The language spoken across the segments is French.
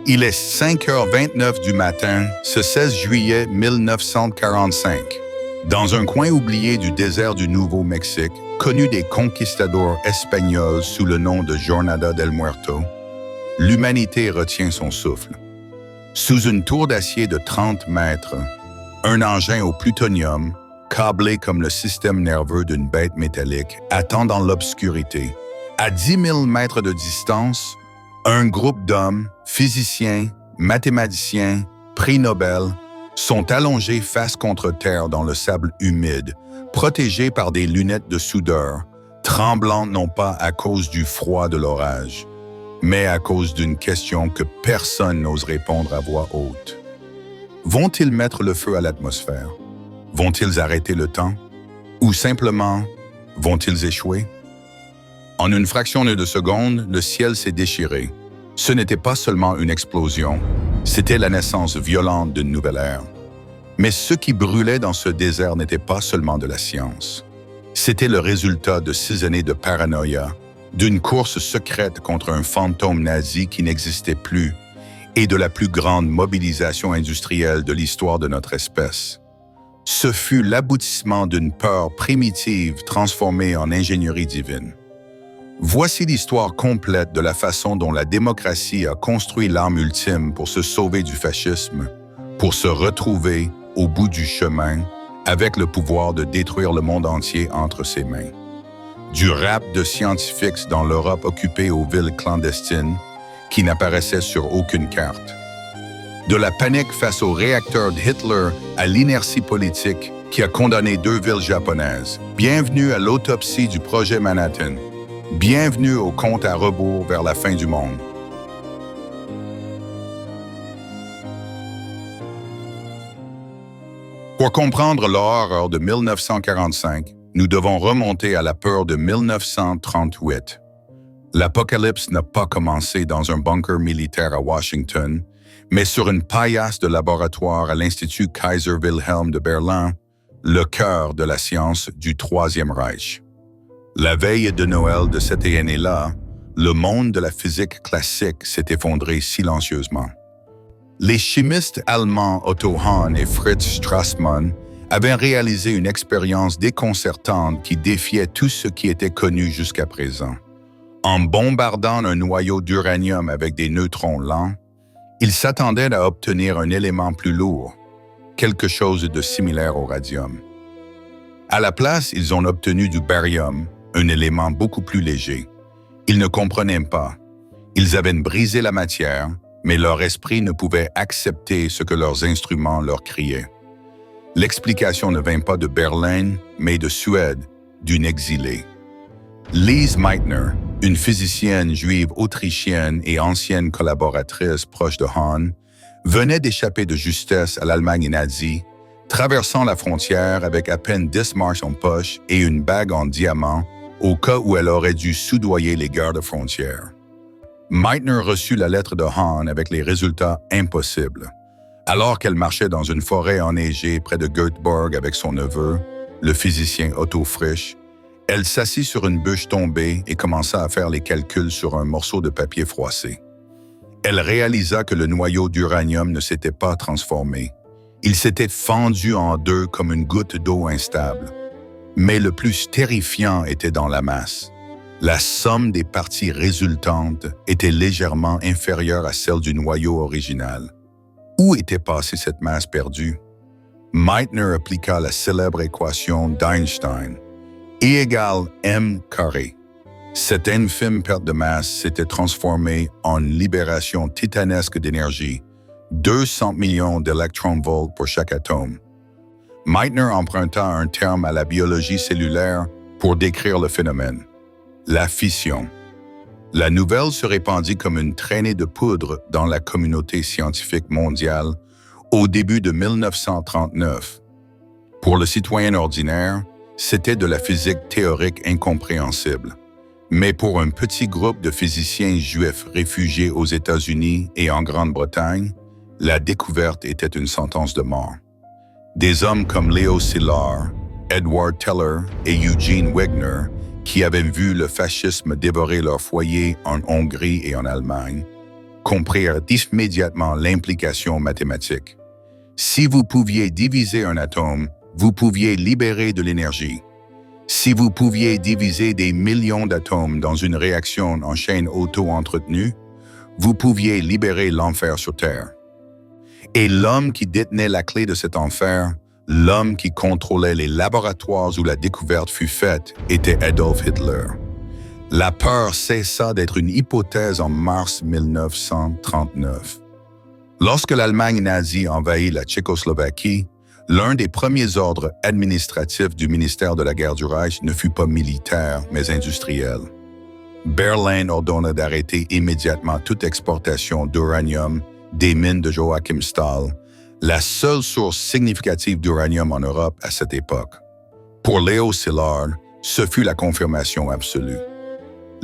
Il est 5h29 du matin, ce 16 juillet 1945. Dans un coin oublié du désert du Nouveau-Mexique, connu des conquistadors espagnols sous le nom de Jornada del Muerto, l'humanité retient son souffle. Sous une tour d'acier de 30 mètres, un engin au plutonium, câblé comme le système nerveux d'une bête métallique, attend dans l'obscurité. À 10 000 mètres de distance, un groupe d'hommes, physiciens, mathématiciens, prix Nobel, sont allongés face contre terre dans le sable humide, protégés par des lunettes de soudeur, tremblant non pas à cause du froid de l'orage, mais à cause d'une question que personne n'ose répondre à voix haute. Vont-ils mettre le feu à l'atmosphère? Vont-ils arrêter le temps? Ou simplement, vont-ils échouer? En une fraction de seconde, le ciel s'est déchiré. Ce n'était pas seulement une explosion, c'était la naissance violente d'une nouvelle ère. Mais ce qui brûlait dans ce désert n'était pas seulement de la science. C'était le résultat de 6 années de paranoïa, d'une course secrète contre un fantôme nazi qui n'existait plus et de la plus grande mobilisation industrielle de l'histoire de notre espèce. Ce fut l'aboutissement d'une peur primitive transformée en ingénierie divine. Voici l'histoire complète de la façon dont la démocratie a construit l'arme ultime pour se sauver du fascisme, pour se retrouver au bout du chemin avec le pouvoir de détruire le monde entier entre ses mains. Du rap de scientifiques dans l'Europe occupée aux villes clandestines qui n'apparaissaient sur aucune carte. De la panique face au réacteur de Hitler à l'inertie politique qui a condamné 2 villes japonaises. Bienvenue à l'autopsie du projet Manhattan. Bienvenue au compte à rebours vers la fin du monde. Pour comprendre l'horreur de 1945, nous devons remonter à la peur de 1938. L'apocalypse n'a pas commencé dans un bunker militaire à Washington, mais sur une paillasse de laboratoire à l'Institut Kaiser Wilhelm de Berlin, le cœur de la science du Troisième Reich. La veille de Noël de cette année-là, le monde de la physique classique s'est effondré silencieusement. Les chimistes allemands Otto Hahn et Fritz Strassmann avaient réalisé une expérience déconcertante qui défiait tout ce qui était connu jusqu'à présent. En bombardant un noyau d'uranium avec des neutrons lents, ils s'attendaient à obtenir un élément plus lourd, quelque chose de similaire au radium. À la place, ils ont obtenu du barium, un élément beaucoup plus léger. Ils ne comprenaient pas. Ils avaient brisé la matière, mais leur esprit ne pouvait accepter ce que leurs instruments leur criaient. L'explication ne vint pas de Berlin, mais de Suède, d'une exilée. Lise Meitner, une physicienne juive autrichienne et ancienne collaboratrice proche de Hahn, venait d'échapper de justesse à l'Allemagne nazie, traversant la frontière avec à peine 10 marches en poche et une bague en diamant au cas où elle aurait dû soudoyer les gardes-frontières. Meitner reçut la lettre de Hahn avec les résultats impossibles. Alors qu'elle marchait dans une forêt enneigée près de Göteborg avec son neveu, le physicien Otto Frisch, elle s'assit sur une bûche tombée et commença à faire les calculs sur un morceau de papier froissé. Elle réalisa que le noyau d'uranium ne s'était pas transformé. Il s'était fendu en deux comme une goutte d'eau instable. Mais le plus terrifiant était dans la masse. La somme des parties résultantes était légèrement inférieure à celle du noyau original. Où était passée cette masse perdue? Meitner appliqua la célèbre équation d'Einstein, E égale m². Cette infime perte de masse s'était transformée en une libération titanesque d'énergie, 200 millions d'électronvolts pour chaque atome. Meitner emprunta un terme à la biologie cellulaire pour décrire le phénomène, la fission. La nouvelle se répandit comme une traînée de poudre dans la communauté scientifique mondiale au début de 1939. Pour le citoyen ordinaire, c'était de la physique théorique incompréhensible. Mais pour un petit groupe de physiciens juifs réfugiés aux États-Unis et en Grande-Bretagne, la découverte était une sentence de mort. Des hommes comme Leo Szilard, Edward Teller et Eugene Wigner, qui avaient vu le fascisme dévorer leurs foyers en Hongrie et en Allemagne, comprirent immédiatement l'implication mathématique. Si vous pouviez diviser un atome, vous pouviez libérer de l'énergie. Si vous pouviez diviser des millions d'atomes dans une réaction en chaîne auto-entretenue, vous pouviez libérer l'enfer sur Terre. Et l'homme qui détenait la clé de cet enfer, l'homme qui contrôlait les laboratoires où la découverte fut faite, était Adolf Hitler. La peur cessa d'être une hypothèse en mars 1939. Lorsque l'Allemagne nazie envahit la Tchécoslovaquie, l'un des premiers ordres administratifs du ministère de la guerre du Reich ne fut pas militaire, mais industriel. Berlin ordonna d'arrêter immédiatement toute exportation d'uranium des mines de Joachim Stahl, la seule source significative d'uranium en Europe à cette époque. Pour Léo Szilard, ce fut la confirmation absolue.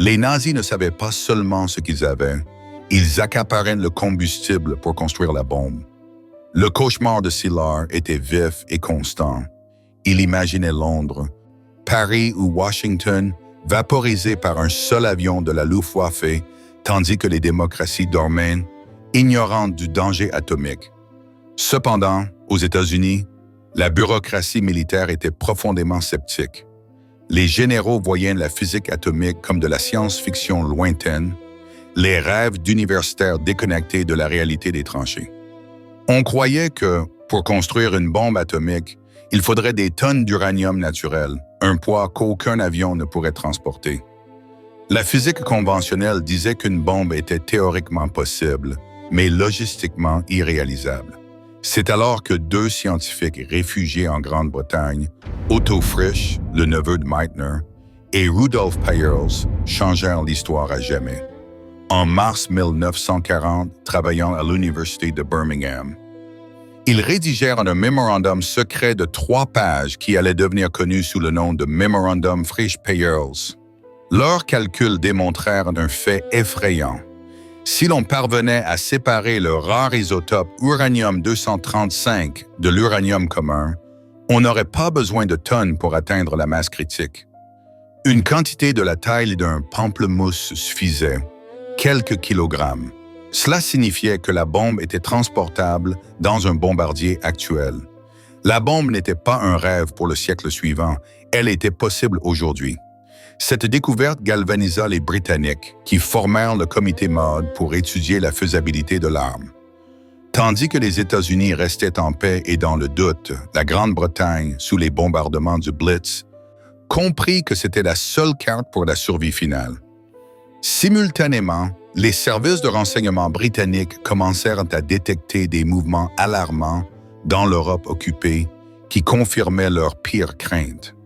Les nazis ne savaient pas seulement ce qu'ils avaient, ils accaparaient le combustible pour construire la bombe. Le cauchemar de Szilard était vif et constant. Il imaginait Londres, Paris ou Washington vaporisés par un seul avion de la Luftwaffe, tandis que les démocraties dormaient, ignorantes du danger atomique. Cependant, aux États-Unis, la bureaucratie militaire était profondément sceptique. Les généraux voyaient la physique atomique comme de la science-fiction lointaine, les rêves d'universitaires déconnectés de la réalité des tranchées. On croyait que, pour construire une bombe atomique, il faudrait des tonnes d'uranium naturel, un poids qu'aucun avion ne pourrait transporter. La physique conventionnelle disait qu'une bombe était théoriquement possible, mais logistiquement irréalisable. C'est alors que deux scientifiques réfugiés en Grande-Bretagne, Otto Frisch, le neveu de Meitner, et Rudolf Peierls, changèrent l'histoire à jamais. En mars 1940, travaillant à l'Université de Birmingham, ils rédigèrent un mémorandum secret de 3 pages qui allait devenir connu sous le nom de Memorandum Frisch-Peierls. Leurs calculs démontrèrent un fait effrayant. Si l'on parvenait à séparer le rare isotope uranium-235 de l'uranium commun, on n'aurait pas besoin de tonnes pour atteindre la masse critique. Une quantité de la taille d'un pamplemousse suffisait, quelques kilogrammes. Cela signifiait que la bombe était transportable dans un bombardier actuel. La bombe n'était pas un rêve pour le siècle suivant, elle était possible aujourd'hui. Cette découverte galvanisa les Britanniques, qui formèrent le comité MOD pour étudier la faisabilité de l'arme. Tandis que les États-Unis restaient en paix et dans le doute, la Grande-Bretagne, sous les bombardements du Blitz, comprit que c'était la seule carte pour la survie finale. Simultanément, les services de renseignement britanniques commencèrent à détecter des mouvements alarmants dans l'Europe occupée qui confirmaient leurs pires craintes.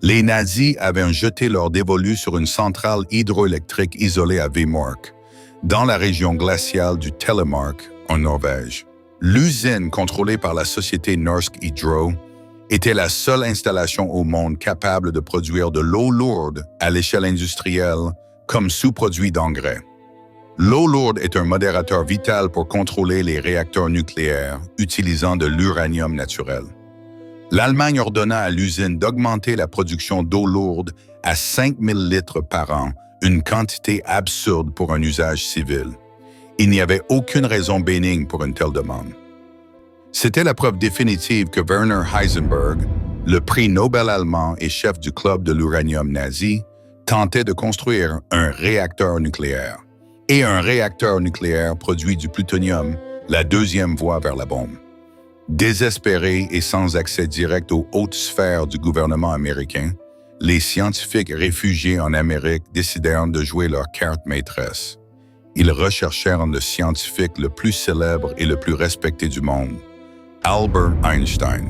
Les nazis avaient jeté leur dévolu sur une centrale hydroélectrique isolée à Vemork, dans la région glaciale du Telemark, en Norvège. L'usine contrôlée par la société Norsk Hydro était la seule installation au monde capable de produire de l'eau lourde à l'échelle industrielle comme sous-produit d'engrais. L'eau lourde est un modérateur vital pour contrôler les réacteurs nucléaires utilisant de l'uranium naturel. L'Allemagne ordonna à l'usine d'augmenter la production d'eau lourde à 5000 litres par an, une quantité absurde pour un usage civil. Il n'y avait aucune raison bénigne pour une telle demande. C'était la preuve définitive que Werner Heisenberg, le prix Nobel allemand et chef du club de l'uranium nazi, tentait de construire un réacteur nucléaire. Et un réacteur nucléaire produit du plutonium, la deuxième voie vers la bombe. Désespérés et sans accès direct aux hautes sphères du gouvernement américain, les scientifiques réfugiés en Amérique décidèrent de jouer leur carte maîtresse. Ils recherchèrent le scientifique le plus célèbre et le plus respecté du monde, Albert Einstein.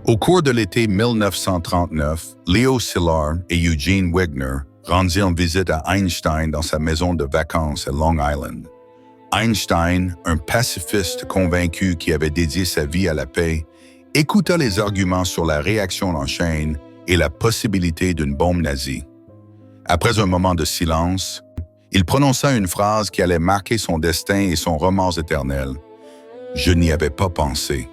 Au cours de l'été 1939, Leo Szilard et Eugene Wigner rendirent visite à Einstein dans sa maison de vacances à Long Island. Einstein, un pacifiste convaincu qui avait dédié sa vie à la paix, écouta les arguments sur la réaction en chaîne et la possibilité d'une bombe nazie. Après un moment de silence, il prononça une phrase qui allait marquer son destin et son remords éternel. « Je n'y avais pas pensé. »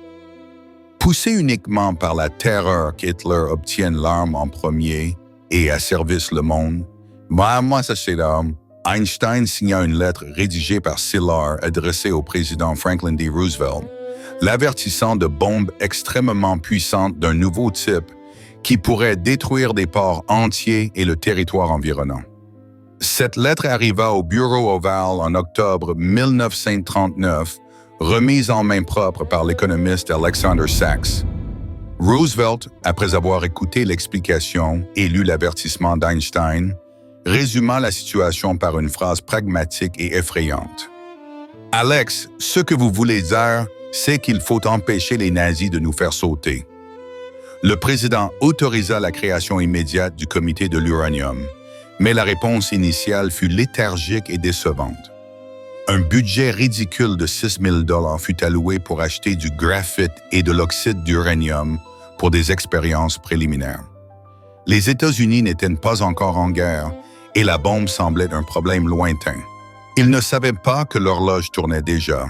Poussé uniquement par la terreur qu'Hitler obtienne l'arme en premier et asservisse le monde, moi ça c'est l'homme, Einstein signa une lettre rédigée par Szilard adressée au président Franklin D. Roosevelt, l'avertissant de bombes extrêmement puissantes d'un nouveau type qui pourraient détruire des ports entiers et le territoire environnant. Cette lettre arriva au Bureau ovale en octobre 1939, remise en main propre par l'économiste Alexander Sachs. Roosevelt, après avoir écouté l'explication et lu l'avertissement d'Einstein, résuma la situation par une phrase pragmatique et effrayante. « Alex, ce que vous voulez dire, c'est qu'il faut empêcher les nazis de nous faire sauter. » Le président autorisa la création immédiate du comité de l'uranium, mais la réponse initiale fut léthargique et décevante. Un budget ridicule de 6 000 $ fut alloué pour acheter du graphite et de l'oxyde d'uranium pour des expériences préliminaires. Les États-Unis n'étaient pas encore en guerre et la bombe semblait un problème lointain. Ils ne savaient pas que l'horloge tournait déjà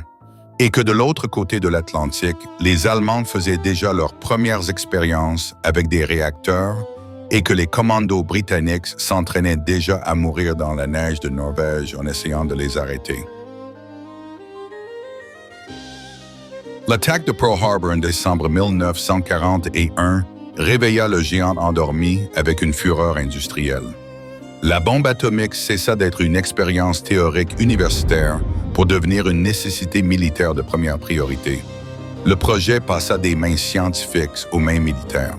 et que de l'autre côté de l'Atlantique, les Allemands faisaient déjà leurs premières expériences avec des réacteurs et que les commandos britanniques s'entraînaient déjà à mourir dans la neige de Norvège en essayant de les arrêter. L'attaque de Pearl Harbor en décembre 1941 réveilla le géant endormi avec une fureur industrielle. La bombe atomique cessa d'être une expérience théorique universitaire pour devenir une nécessité militaire de première priorité. Le projet passa des mains scientifiques aux mains militaires.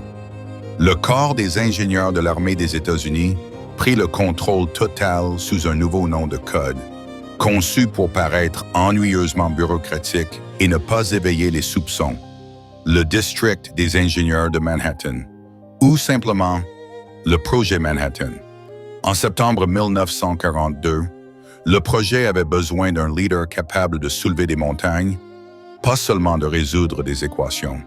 Le corps des ingénieurs de l'armée des États-Unis prit le contrôle total sous un nouveau nom de code, conçu pour paraître ennuyeusement bureaucratique et ne pas éveiller les soupçons, le District des ingénieurs de Manhattan, ou simplement le projet Manhattan. En septembre 1942, le projet avait besoin d'un leader capable de soulever des montagnes, pas seulement de résoudre des équations.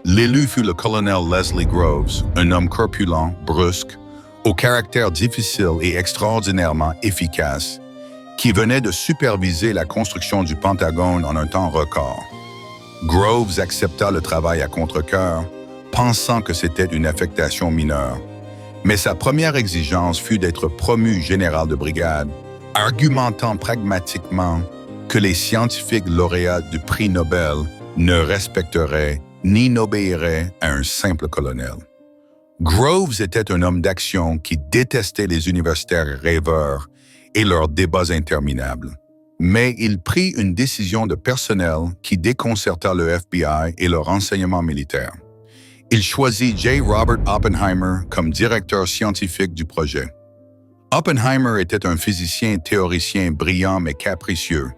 L'élu fut le colonel Leslie Groves, un homme corpulent, brusque, au caractère difficile et extraordinairement efficace, qui venait de superviser la construction du Pentagone en un temps record. Groves accepta le travail à contre-cœur, pensant que c'était une affectation mineure. Mais sa première exigence fut d'être promu général de brigade, argumentant pragmatiquement que les scientifiques lauréats du prix Nobel ne respecteraient ni n'obéiraient à un simple colonel. Groves était un homme d'action qui détestait les universitaires rêveurs et leurs débats interminables. Mais il prit une décision de personnel qui déconcerta le FBI et le renseignement militaire. Il choisit J. Robert Oppenheimer comme directeur scientifique du projet. Oppenheimer était un physicien théoricien brillant mais capricieux.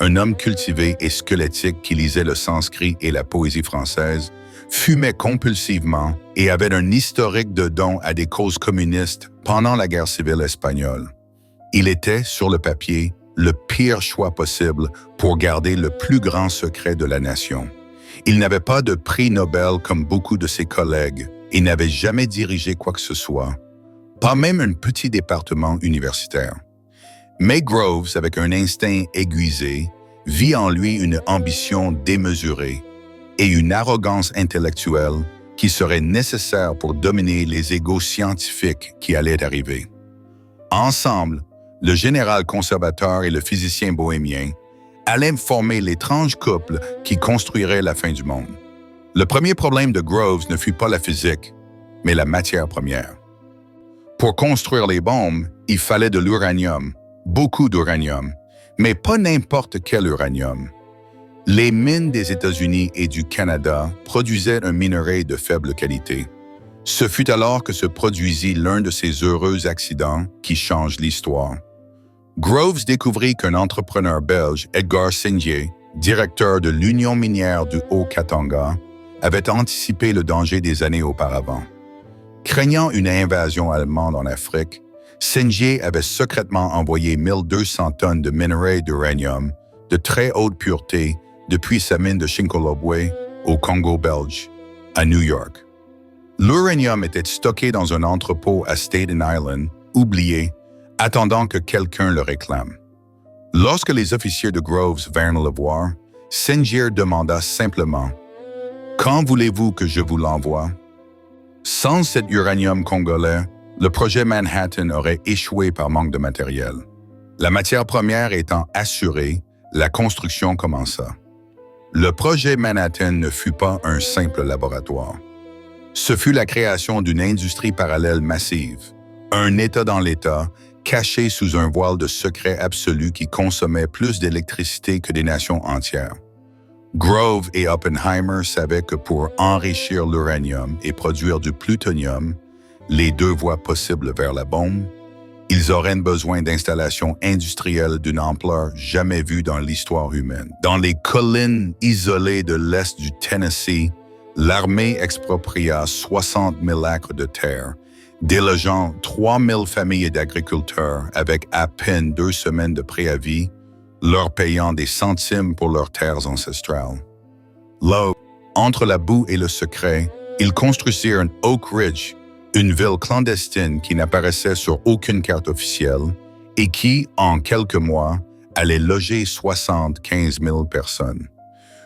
Un homme cultivé et squelettique qui lisait le sanskrit et la poésie française, fumait compulsivement et avait un historique de dons à des causes communistes pendant la guerre civile espagnole. Il était, sur le papier, le pire choix possible pour garder le plus grand secret de la nation. Il n'avait pas de prix Nobel comme beaucoup de ses collègues et n'avait jamais dirigé quoi que ce soit, pas même un petit département universitaire. Mais Groves, avec un instinct aiguisé, vit en lui une ambition démesurée et une arrogance intellectuelle qui serait nécessaire pour dominer les égos scientifiques qui allaient arriver. Ensemble, le général conservateur et le physicien bohémien allaient former l'étrange couple qui construirait la fin du monde. Le premier problème de Groves ne fut pas la physique, mais la matière première. Pour construire les bombes, il fallait de l'uranium, beaucoup d'uranium, mais pas n'importe quel uranium. Les mines des États-Unis et du Canada produisaient un minerai de faible qualité. Ce fut alors que se produisit l'un de ces heureux accidents qui changent l'histoire. Groves découvrit qu'un entrepreneur belge, Edgar Sengier, directeur de l'Union minière du Haut-Katanga, avait anticipé le danger des années auparavant. Craignant une invasion allemande en Afrique, Sengier avait secrètement envoyé 1200 tonnes de minerai d'uranium de très haute pureté depuis sa mine de Shinkolobwe au Congo belge, à New York. L'uranium était stocké dans un entrepôt à Staten Island, oublié, attendant que quelqu'un le réclame. Lorsque les officiers de Groves vinrent le voir, Sengier demanda simplement « Quand voulez-vous que je vous l'envoie ?» Sans cet uranium congolais, le projet Manhattan aurait échoué par manque de matériel. La matière première étant assurée, la construction commença. Le projet Manhattan ne fut pas un simple laboratoire. Ce fut la création d'une industrie parallèle massive, un État dans l'État, caché sous un voile de secret absolu qui consommait plus d'électricité que des nations entières. Grove et Oppenheimer savaient que pour enrichir l'uranium et produire du plutonium, les deux voies possibles vers la bombe, ils auraient besoin d'installations industrielles d'une ampleur jamais vue dans l'histoire humaine. Dans les collines isolées de l'est du Tennessee, l'armée expropria 60 000 acres de terre, délogeant 3 000 familles d'agriculteurs avec à peine 2 semaines de préavis, leur payant des centimes pour leurs terres ancestrales. Là, entre la boue et le secret, ils construisirent un Oak Ridge, une ville clandestine qui n'apparaissait sur aucune carte officielle et qui, en quelques mois, allait loger 75 000 personnes.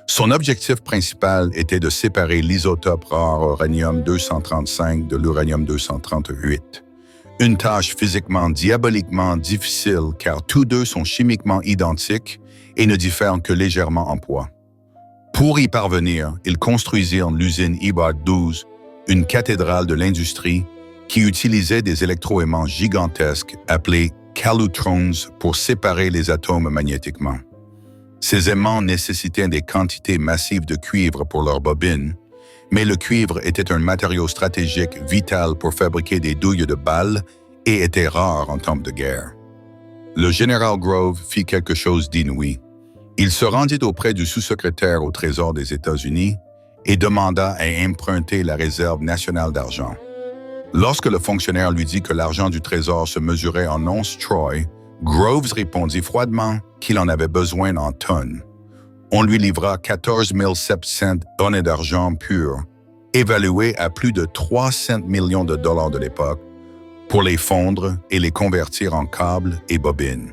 Son objectif principal était de séparer l'isotope rare uranium-235 de l'uranium-238. Une tâche physiquement diaboliquement difficile car tous deux sont chimiquement identiques et ne diffèrent que légèrement en poids. Pour y parvenir, ils construisirent l'usine IBAT 12, une cathédrale de l'industrie qui utilisait des électroaimants gigantesques appelés calutrons pour séparer les atomes magnétiquement. Ces aimants nécessitaient des quantités massives de cuivre pour leurs bobines, mais le cuivre était un matériau stratégique vital pour fabriquer des douilles de balles et était rare en temps de guerre. Le général Grove fit quelque chose d'inouï. Il se rendit auprès du sous-secrétaire au Trésor des États-Unis et demanda à emprunter la Réserve nationale d'argent. Lorsque le fonctionnaire lui dit que l'argent du Trésor se mesurait en onces Troy, Groves répondit froidement qu'il en avait besoin en tonnes. On lui livra 14 700 tonnes d'argent pur, évalué à plus de 300 millions de dollars de l'époque, pour les fondre et les convertir en câbles et bobines.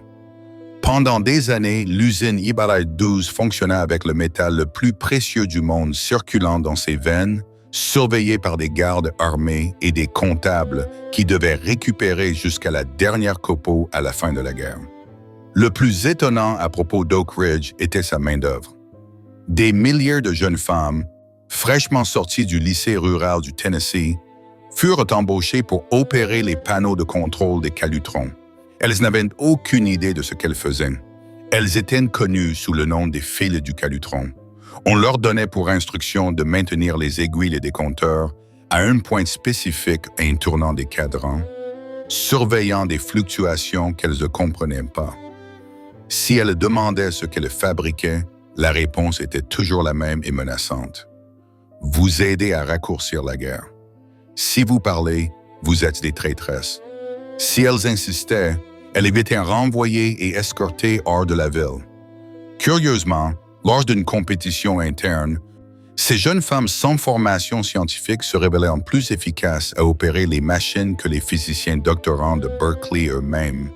Pendant des années, l'usine Ibarite 12 fonctionna avec le métal le plus précieux du monde circulant dans ses veines, surveillé par des gardes armés et des comptables qui devaient récupérer jusqu'à la dernière copeaux à la fin de la guerre. Le plus étonnant à propos d'Oak Ridge était sa main-d'œuvre. Des milliers de jeunes femmes, fraîchement sorties du lycée rural du Tennessee, furent embauchées pour opérer les panneaux de contrôle des calutrons. Elles n'avaient aucune idée de ce qu'elles faisaient. Elles étaient connues sous le nom des fils du calutron. On leur donnait pour instruction de maintenir les aiguilles et des compteurs à un point spécifique à un tournant des cadrans, surveillant des fluctuations qu'elles ne comprenaient pas. Si elles demandaient ce qu'elles fabriquaient, la réponse était toujours la même et menaçante. Vous aidez à raccourcir la guerre. Si vous parlez, vous êtes des traîtresses. Si elles insistaient, elles étaient renvoyées et escortées hors de la ville. Curieusement, lors d'une compétition interne, ces jeunes femmes sans formation scientifique se révélèrent plus efficaces à opérer les machines que les physiciens doctorants de Berkeley eux-mêmes,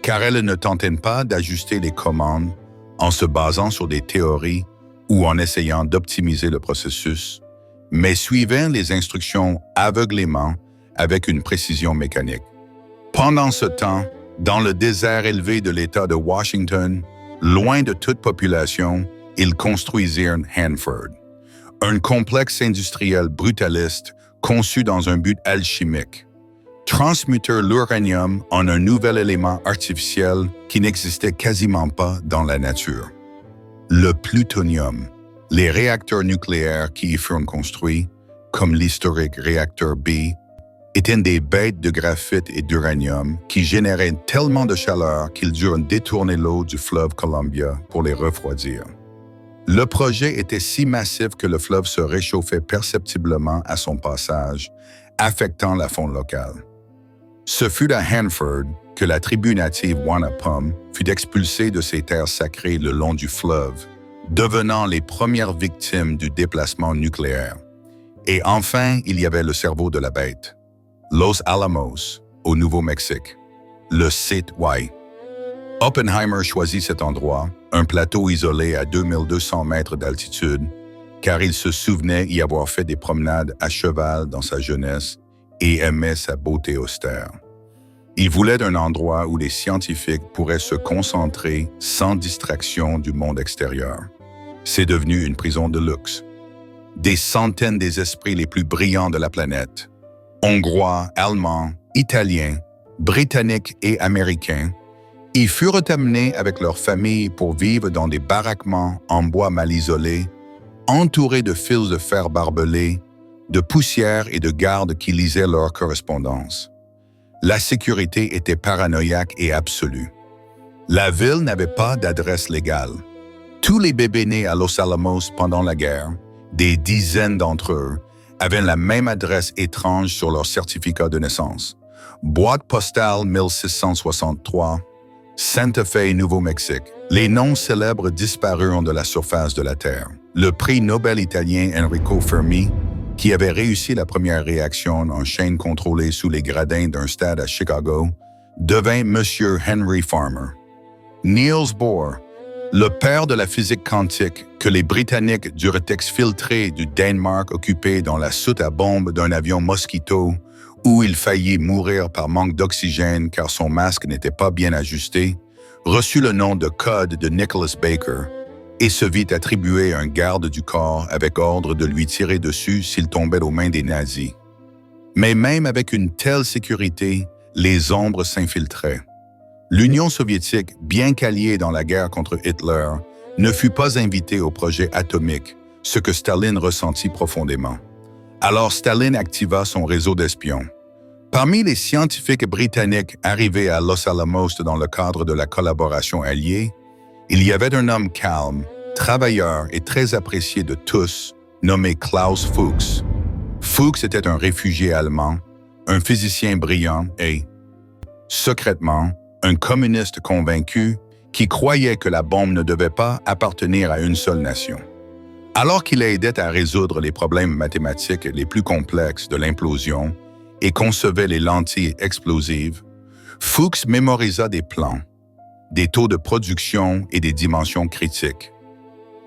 car elles ne tentaient pas d'ajuster les commandes en se basant sur des théories ou en essayant d'optimiser le processus, mais suivaient les instructions aveuglément avec une précision mécanique. Pendant ce temps, dans le désert élevé de l'État de Washington, loin de toute population, ils construisirent Hanford, un complexe industriel brutaliste conçu dans un but alchimique. Transmuter l'uranium en un nouvel élément artificiel qui n'existait quasiment pas dans la nature. Le plutonium, les réacteurs nucléaires qui y furent construits, comme l'historique réacteur B, étaient des bêtes de graphite et d'uranium qui généraient tellement de chaleur qu'ils durent détourner l'eau du fleuve Columbia pour les refroidir. Le projet était si massif que le fleuve se réchauffait perceptiblement à son passage, affectant la faune locale. Ce fut à Hanford que la tribu native Wanapum fut expulsée de ses terres sacrées le long du fleuve, devenant les premières victimes du déplacement nucléaire. Et enfin, il y avait le cerveau de la bête. Los Alamos, au Nouveau-Mexique, le site Y. Oppenheimer choisit cet endroit, un plateau isolé à 2200 mètres d'altitude, car il se souvenait y avoir fait des promenades à cheval dans sa jeunesse et aimait sa beauté austère. Il voulait un endroit où les scientifiques pourraient se concentrer sans distraction du monde extérieur. C'est devenu une prison de luxe. Des centaines des esprits les plus brillants de la planète, Hongrois, Allemands, Italiens, Britanniques et Américains, y furent amenés avec leurs familles pour vivre dans des baraquements en bois mal isolés, entourés de fils de fer barbelés, de poussière et de gardes qui lisaient leur correspondance. La sécurité était paranoïaque et absolue. La ville n'avait pas d'adresse légale. Tous les bébés nés à Los Alamos pendant la guerre, des dizaines d'entre eux, avaient la même adresse étrange sur leur certificat de naissance. Boîte postale 1663, Santa Fe, Nouveau-Mexique. Les noms célèbres disparurent de la surface de la Terre. Le prix Nobel italien Enrico Fermi, qui avait réussi la première réaction en chaîne contrôlée sous les gradins d'un stade à Chicago, devint Monsieur Henry Farmer. Niels Bohr, le père de la physique quantique que les Britanniques durent exfiltrer du Danemark occupé dans la soute à bombe d'un avion Mosquito, où il faillit mourir par manque d'oxygène car son masque n'était pas bien ajusté, reçut le nom de code de Nicholas Baker et se vit attribuer un garde du corps avec ordre de lui tirer dessus s'il tombait aux mains des nazis. Mais même avec une telle sécurité, les ombres s'infiltraient. L'Union soviétique, bien qu'alliée dans la guerre contre Hitler, ne fut pas invitée au projet atomique, ce que Staline ressentit profondément. Alors Staline activa son réseau d'espions. Parmi les scientifiques britanniques arrivés à Los Alamos dans le cadre de la collaboration alliée, il y avait un homme calme, travailleur et très apprécié de tous, nommé Klaus Fuchs. Fuchs était un réfugié allemand, un physicien brillant et, secrètement, un communiste convaincu qui croyait que la bombe ne devait pas appartenir à une seule nation. Alors qu'il aidait à résoudre les problèmes mathématiques les plus complexes de l'implosion et concevait les lentilles explosives, Fuchs mémorisa des plans, des taux de production et des dimensions critiques.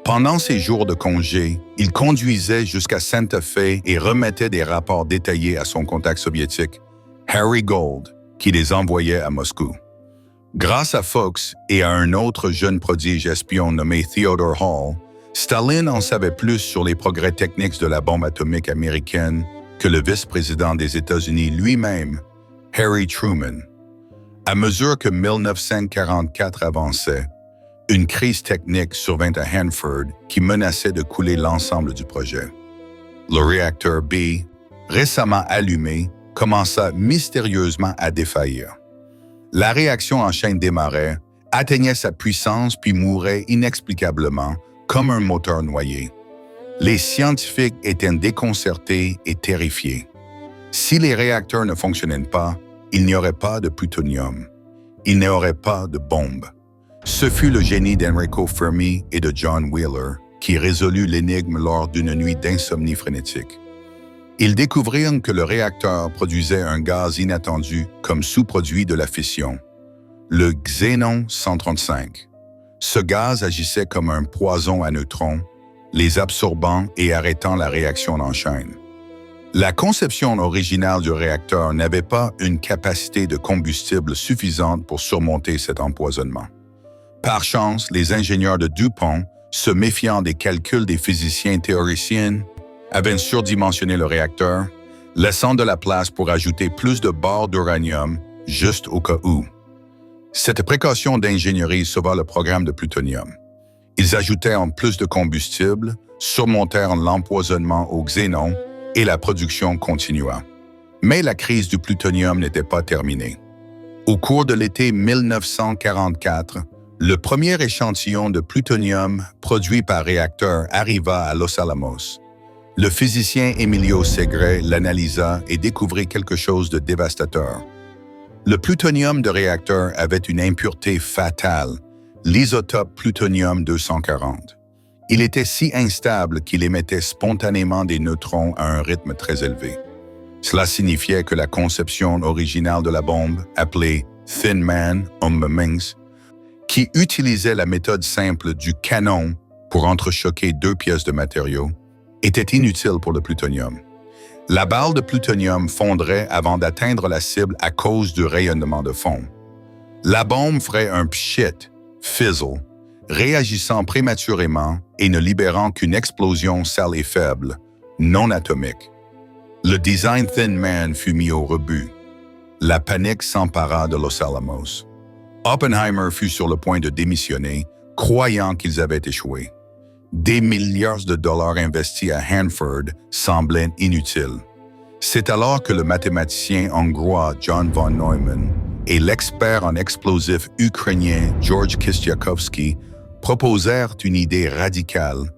Pendant ses jours de congé, il conduisait jusqu'à Santa Fe et remettait des rapports détaillés à son contact soviétique, Harry Gold, qui les envoyait à Moscou. Grâce à Fuchs et à un autre jeune prodige espion nommé Theodore Hall, Staline en savait plus sur les progrès techniques de la bombe atomique américaine que le vice-président des États-Unis lui-même, Harry Truman. À mesure que 1944 avançait, une crise technique survint à Hanford qui menaçait de couler l'ensemble du projet. Le réacteur B, récemment allumé, commença mystérieusement à défaillir. La réaction en chaîne démarrait, atteignait sa puissance puis mourait inexplicablement, comme un moteur noyé. Les scientifiques étaient déconcertés et terrifiés. Si les réacteurs ne fonctionnaient pas, il n'y aurait pas de plutonium. Il n'y aurait pas de bombe. Ce fut le génie d'Enrico Fermi et de John Wheeler qui résolut l'énigme lors d'une nuit d'insomnie frénétique. Ils découvrirent que le réacteur produisait un gaz inattendu comme sous-produit de la fission, le xénon 135. Ce gaz agissait comme un poison à neutrons, les absorbant et arrêtant la réaction en chaîne. La conception originale du réacteur n'avait pas une capacité de combustible suffisante pour surmonter cet empoisonnement. Par chance, les ingénieurs de DuPont, se méfiant des calculs des physiciens théoriciens, avaient surdimensionné le réacteur, laissant de la place pour ajouter plus de barres d'uranium juste au cas où. Cette précaution d'ingénierie sauva le programme de plutonium. Ils ajoutèrent en plus de combustible, surmontèrent l'empoisonnement au xénon et la production continua. Mais la crise du plutonium n'était pas terminée. Au cours de l'été 1944, le premier échantillon de plutonium produit par réacteur arriva à Los Alamos. Le physicien Emilio Segre l'analysa et découvrit quelque chose de dévastateur. Le plutonium de réacteur avait une impureté fatale, l'isotope plutonium-240. Il était si instable qu'il émettait spontanément des neutrons à un rythme très élevé. Cela signifiait que la conception originale de la bombe, appelée Thin Man, homme mince, qui utilisait la méthode simple du canon pour entrechoquer deux pièces de matériaux, était inutile pour le plutonium. La balle de plutonium fondrait avant d'atteindre la cible à cause du rayonnement de fond. La bombe ferait un pchit, fizzle, réagissant prématurément et ne libérant qu'une explosion sale et faible, non atomique. Le design Thin Man fut mis au rebut. La panique s'empara de Los Alamos. Oppenheimer fut sur le point de démissionner, croyant qu'ils avaient échoué. Des milliards de dollars investis à Hanford semblaient inutiles. C'est alors que le mathématicien hongrois John von Neumann et l'expert en explosifs ukrainien George Kistiakowsky proposèrent une idée radicale,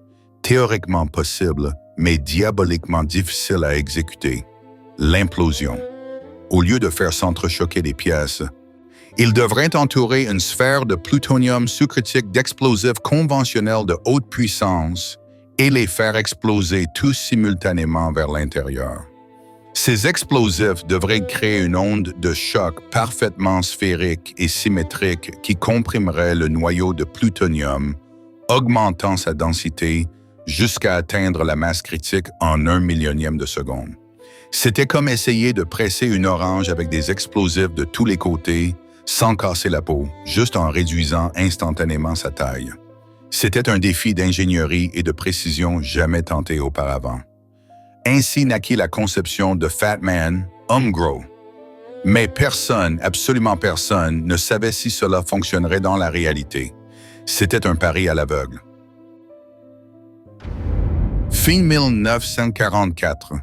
théoriquement possible, mais diaboliquement difficile à exécuter: l'implosion. Au lieu de faire s'entrechoquer des pièces, ils devraient entourer une sphère de plutonium sous-critique d'explosifs conventionnels de haute puissance et les faire exploser tous simultanément vers l'intérieur. Ces explosifs devraient créer une onde de choc parfaitement sphérique et symétrique qui comprimerait le noyau de plutonium, augmentant sa densité jusqu'à atteindre la masse critique en 1/1000e de seconde. C'était comme essayer de presser une orange avec des explosifs de tous les côtés, sans casser la peau, juste en réduisant instantanément sa taille. C'était un défi d'ingénierie et de précision jamais tenté auparavant. Ainsi naquit la conception de Fat Man, homme gros. Mais personne, absolument personne, ne savait si cela fonctionnerait dans la réalité. C'était un pari à l'aveugle. Fin 1944,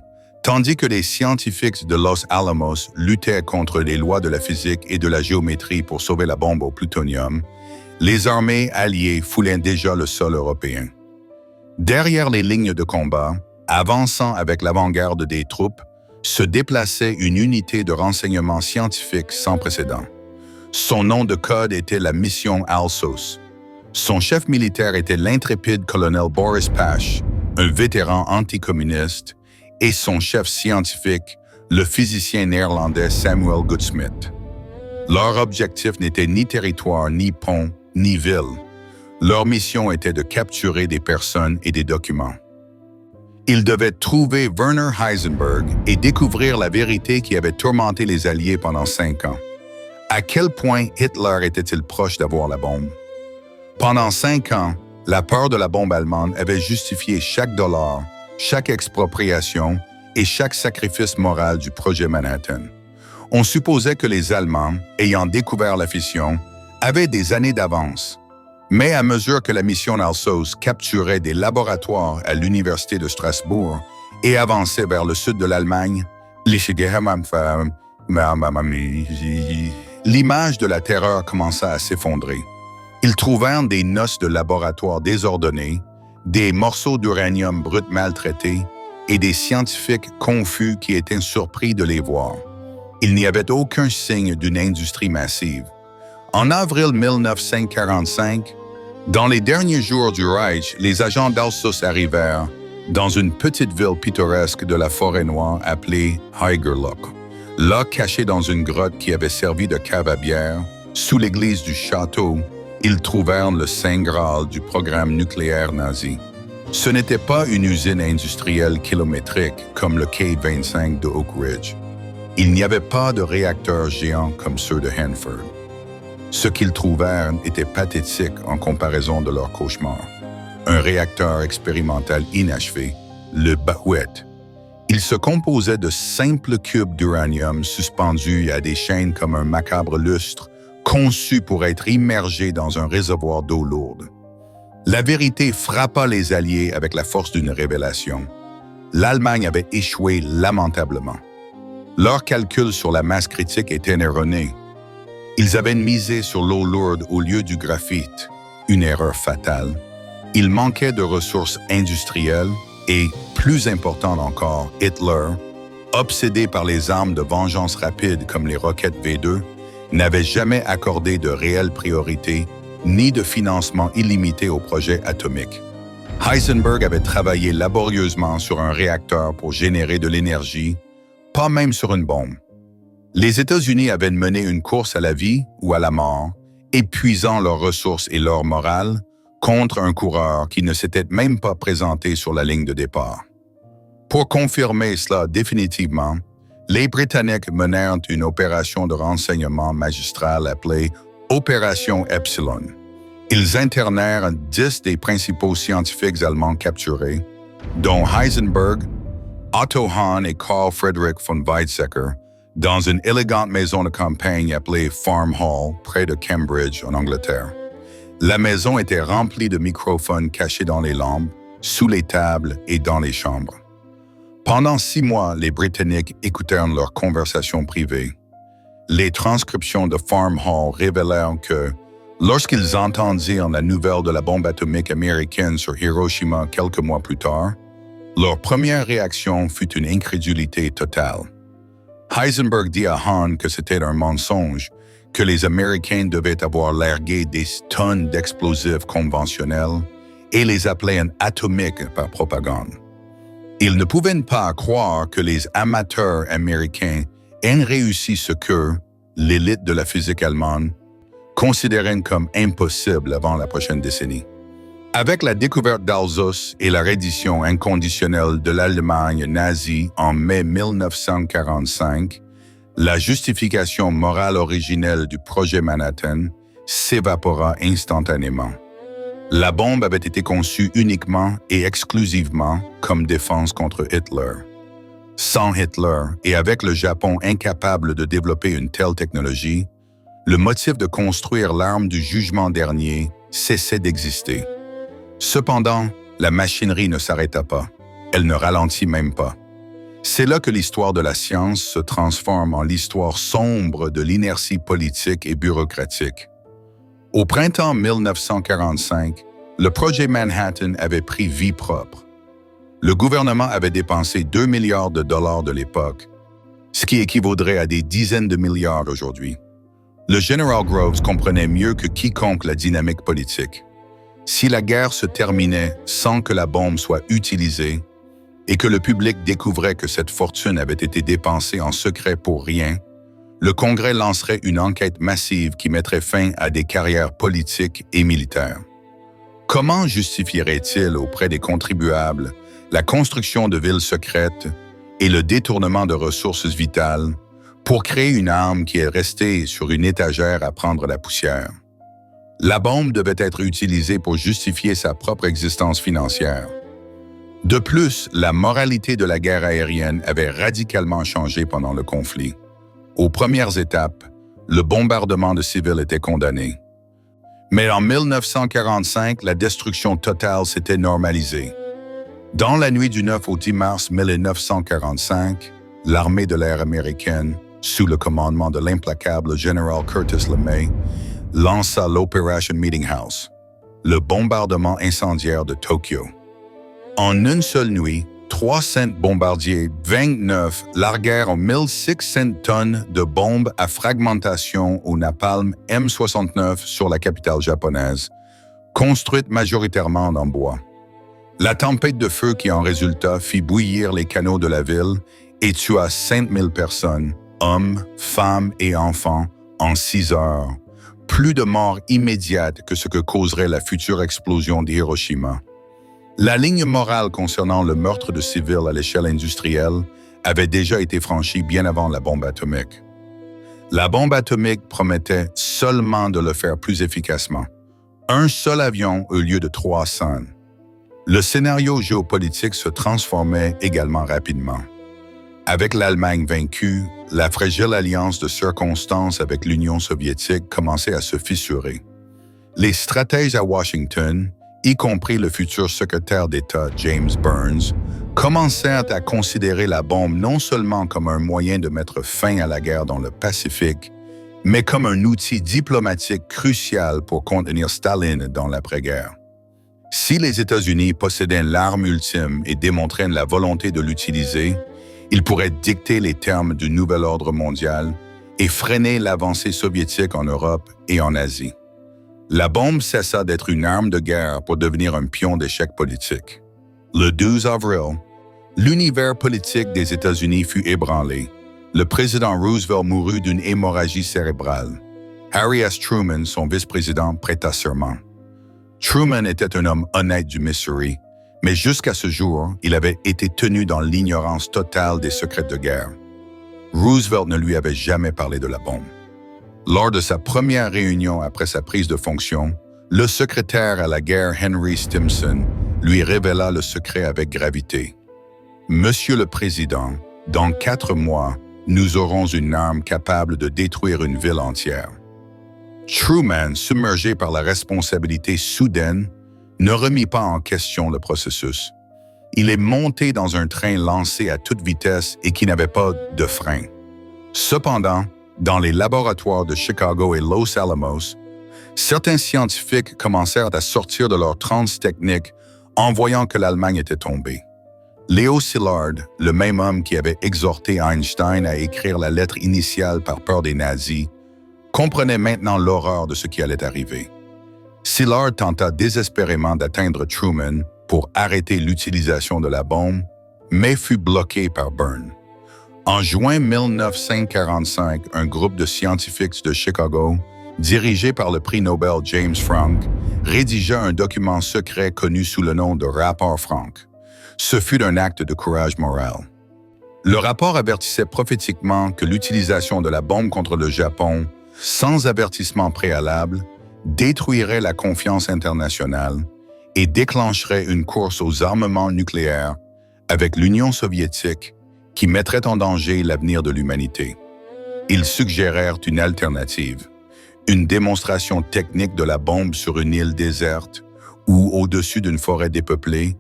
tandis que les scientifiques de Los Alamos luttaient contre les lois de la physique et de la géométrie pour sauver la bombe au plutonium, les armées alliées foulaient déjà le sol européen. Derrière les lignes de combat, avançant avec l'avant-garde des troupes, se déplaçait une unité de renseignement scientifique sans précédent. Son nom de code était la mission Alsos. Son chef militaire était l'intrépide colonel Boris Pash, un vétéran anticommuniste, et son chef scientifique, le physicien néerlandais Samuel Goudsmit. Leur objectif n'était ni territoire, ni pont, ni ville. Leur mission était de capturer des personnes et des documents. Ils devaient trouver Werner Heisenberg et découvrir la vérité qui avait tourmenté les Alliés pendant 5 ans. À quel point Hitler était-il proche d'avoir la bombe? Pendant 5 ans, la peur de la bombe allemande avait justifié chaque dollar, chaque expropriation et chaque sacrifice moral du projet Manhattan. On supposait que les Allemands, ayant découvert la fission, avaient des années d'avance. Mais à mesure que la mission Alsos capturait des laboratoires à l'Université de Strasbourg et avançait vers le sud de l'Allemagne, l'image de la terreur commença à s'effondrer. Ils trouvèrent des noces de laboratoire désordonnées, des morceaux d'uranium brut maltraités et des scientifiques confus qui étaient surpris de les voir. Il n'y avait aucun signe d'une industrie massive. En avril 1945, dans les derniers jours du Reich, les agents d'Alsos arrivèrent dans une petite ville pittoresque de la forêt noire appelée Haigerloch. Là, cachés dans une grotte qui avait servi de cave à bière, sous l'église du château, ils trouvèrent le Saint Graal du programme nucléaire nazi. Ce n'était pas une usine industrielle kilométrique comme le K-25 de Oak Ridge. Il n'y avait pas de réacteurs géants comme ceux de Hanford. Ce qu'ils trouvèrent était pathétique en comparaison de leur cauchemar. Un réacteur expérimental inachevé, le Bahouet. Il se composait de simples cubes d'uranium suspendus à des chaînes comme un macabre lustre, conçus pour être immergés dans un réservoir d'eau lourde. La vérité frappa les Alliés avec la force d'une révélation. L'Allemagne avait échoué lamentablement. Leurs calculs sur la masse critique étaient erronés. Ils avaient misé sur l'eau lourde au lieu du graphite, une erreur fatale. Il manquait de ressources industrielles et, plus important encore, Hitler, obsédé par les armes de vengeance rapide comme les roquettes V2, n'avait jamais accordé de réelle priorité ni de financement illimité au projet atomique. Heisenberg avait travaillé laborieusement sur un réacteur pour générer de l'énergie, pas même sur une bombe. Les États-Unis avaient mené une course à la vie ou à la mort, épuisant leurs ressources et leur morale, contre un coureur qui ne s'était même pas présenté sur la ligne de départ. Pour confirmer cela définitivement, les Britanniques menèrent une opération de renseignement magistral appelée Opération Epsilon. Ils internèrent 10 des principaux scientifiques allemands capturés, dont Heisenberg, Otto Hahn et Carl Friedrich von Weizsäcker, dans une élégante maison de campagne appelée Farm Hall, près de Cambridge, en Angleterre. La maison était remplie de microphones cachés dans les lampes, sous les tables et dans les chambres. Pendant 6 mois, les Britanniques écoutèrent leurs conversations privées. Les transcriptions de Farm Hall révélèrent que, lorsqu'ils entendirent la nouvelle de la bombe atomique américaine sur Hiroshima quelques mois plus tard, leur première réaction fut une incrédulité totale. Heisenberg dit à Hahn que c'était un mensonge, que les Américains devaient avoir largué des tonnes d'explosifs conventionnels et les appelait un atomique par propagande. Ils ne pouvaient pas croire que les amateurs américains aient réussi ce que l'élite de la physique allemande considérait comme impossible avant la prochaine décennie. Avec la découverte d'Alsace et la reddition inconditionnelle de l'Allemagne nazie en mai 1945, la justification morale originelle du projet Manhattan s'évapora instantanément. La bombe avait été conçue uniquement et exclusivement comme défense contre Hitler. Sans Hitler et avec le Japon incapable de développer une telle technologie, le motif de construire l'arme du jugement dernier cessait d'exister. Cependant, la machinerie ne s'arrêta pas. Elle ne ralentit même pas. C'est là que l'histoire de la science se transforme en l'histoire sombre de l'inertie politique et bureaucratique. Au printemps 1945, le projet Manhattan avait pris vie propre. Le gouvernement avait dépensé 2 milliards de dollars de l'époque, ce qui équivaudrait à des dizaines de milliards aujourd'hui. Le général Groves comprenait mieux que quiconque la dynamique politique. Si la guerre se terminait sans que la bombe soit utilisée et que le public découvrait que cette fortune avait été dépensée en secret pour rien, le Congrès lancerait une enquête massive qui mettrait fin à des carrières politiques et militaires. Comment justifierait-il auprès des contribuables la construction de villes secrètes et le détournement de ressources vitales pour créer une arme qui est restée sur une étagère à prendre la poussière? La bombe devait être utilisée pour justifier sa propre existence financière. De plus, la moralité de la guerre aérienne avait radicalement changé pendant le conflit. Aux premières étapes, le bombardement de civils était condamné. Mais en 1945, la destruction totale s'était normalisée. Dans la nuit du 9 au 10 mars 1945, l'armée de l'air américaine, sous le commandement de l'implacable général Curtis LeMay, lança l'Operation Meeting House, le bombardement incendiaire de Tokyo. En une seule nuit, 300 bombardiers 29 larguèrent 1600 tonnes de bombes à fragmentation au napalm M69 sur la capitale japonaise, construite majoritairement en bois. La tempête de feu qui en résulta fit bouillir les canaux de la ville et tua 5000 personnes, hommes, femmes et enfants, en 6 heures. Plus de morts immédiates que ce que causerait la future explosion d'Hiroshima. La ligne morale concernant le meurtre de civils à l'échelle industrielle avait déjà été franchie bien avant la bombe atomique. La bombe atomique promettait seulement de le faire plus efficacement. Un seul avion au lieu de 300. Le scénario géopolitique se transformait également rapidement. Avec l'Allemagne vaincue, la fragile alliance de circonstances avec l'Union soviétique commençait à se fissurer. Les stratèges à Washington, y compris le futur secrétaire d'État James Burns, commencèrent à considérer la bombe non seulement comme un moyen de mettre fin à la guerre dans le Pacifique, mais comme un outil diplomatique crucial pour contenir Staline dans l'après-guerre. Si les États-Unis possédaient l'arme ultime et démontraient la volonté de l'utiliser, ils pourraient dicter les termes du nouvel ordre mondial et freiner l'avancée soviétique en Europe et en Asie. La bombe cessa d'être une arme de guerre pour devenir un pion d'échec politique. Le 12 avril, l'univers politique des États-Unis fut ébranlé. Le président Roosevelt mourut d'une hémorragie cérébrale. Harry S. Truman, son vice-président, prêta serment. Truman était un homme honnête du Missouri, Mais jusqu'à ce jour, il avait été tenu dans l'ignorance totale des secrets de guerre. Roosevelt ne lui avait jamais parlé de la bombe. Lors de sa première réunion après sa prise de fonction, le secrétaire à la guerre Henry Stimson lui révéla le secret avec gravité. « Monsieur le Président, dans 4 mois, nous aurons une arme capable de détruire une ville entière. » Truman, submergé par la responsabilité soudaine, ne remit pas en question le processus. Il est monté dans un train lancé à toute vitesse et qui n'avait pas de frein. Cependant, dans les laboratoires de Chicago et Los Alamos, certains scientifiques commencèrent à sortir de leur transe technique en voyant que l'Allemagne était tombée. Leo Szilard, le même homme qui avait exhorté Einstein à écrire la lettre initiale par peur des nazis, comprenait maintenant l'horreur de ce qui allait arriver. Szilard tenta désespérément d'atteindre Truman pour arrêter l'utilisation de la bombe, mais fut bloqué par Byrne. En juin 1945, un groupe de scientifiques de Chicago, dirigé par le prix Nobel James Franck, rédigea un document secret connu sous le nom de Rapport Franck. Ce fut un acte de courage moral. Le rapport avertissait prophétiquement que l'utilisation de la bombe contre le Japon, sans avertissement préalable, détruirait la confiance internationale et déclencherait une course aux armements nucléaires avec l'Union soviétique qui mettrait en danger l'avenir de l'humanité. Ils suggérèrent une alternative, une démonstration technique de la bombe sur une île déserte ou au-dessus d'une forêt dépeuplée,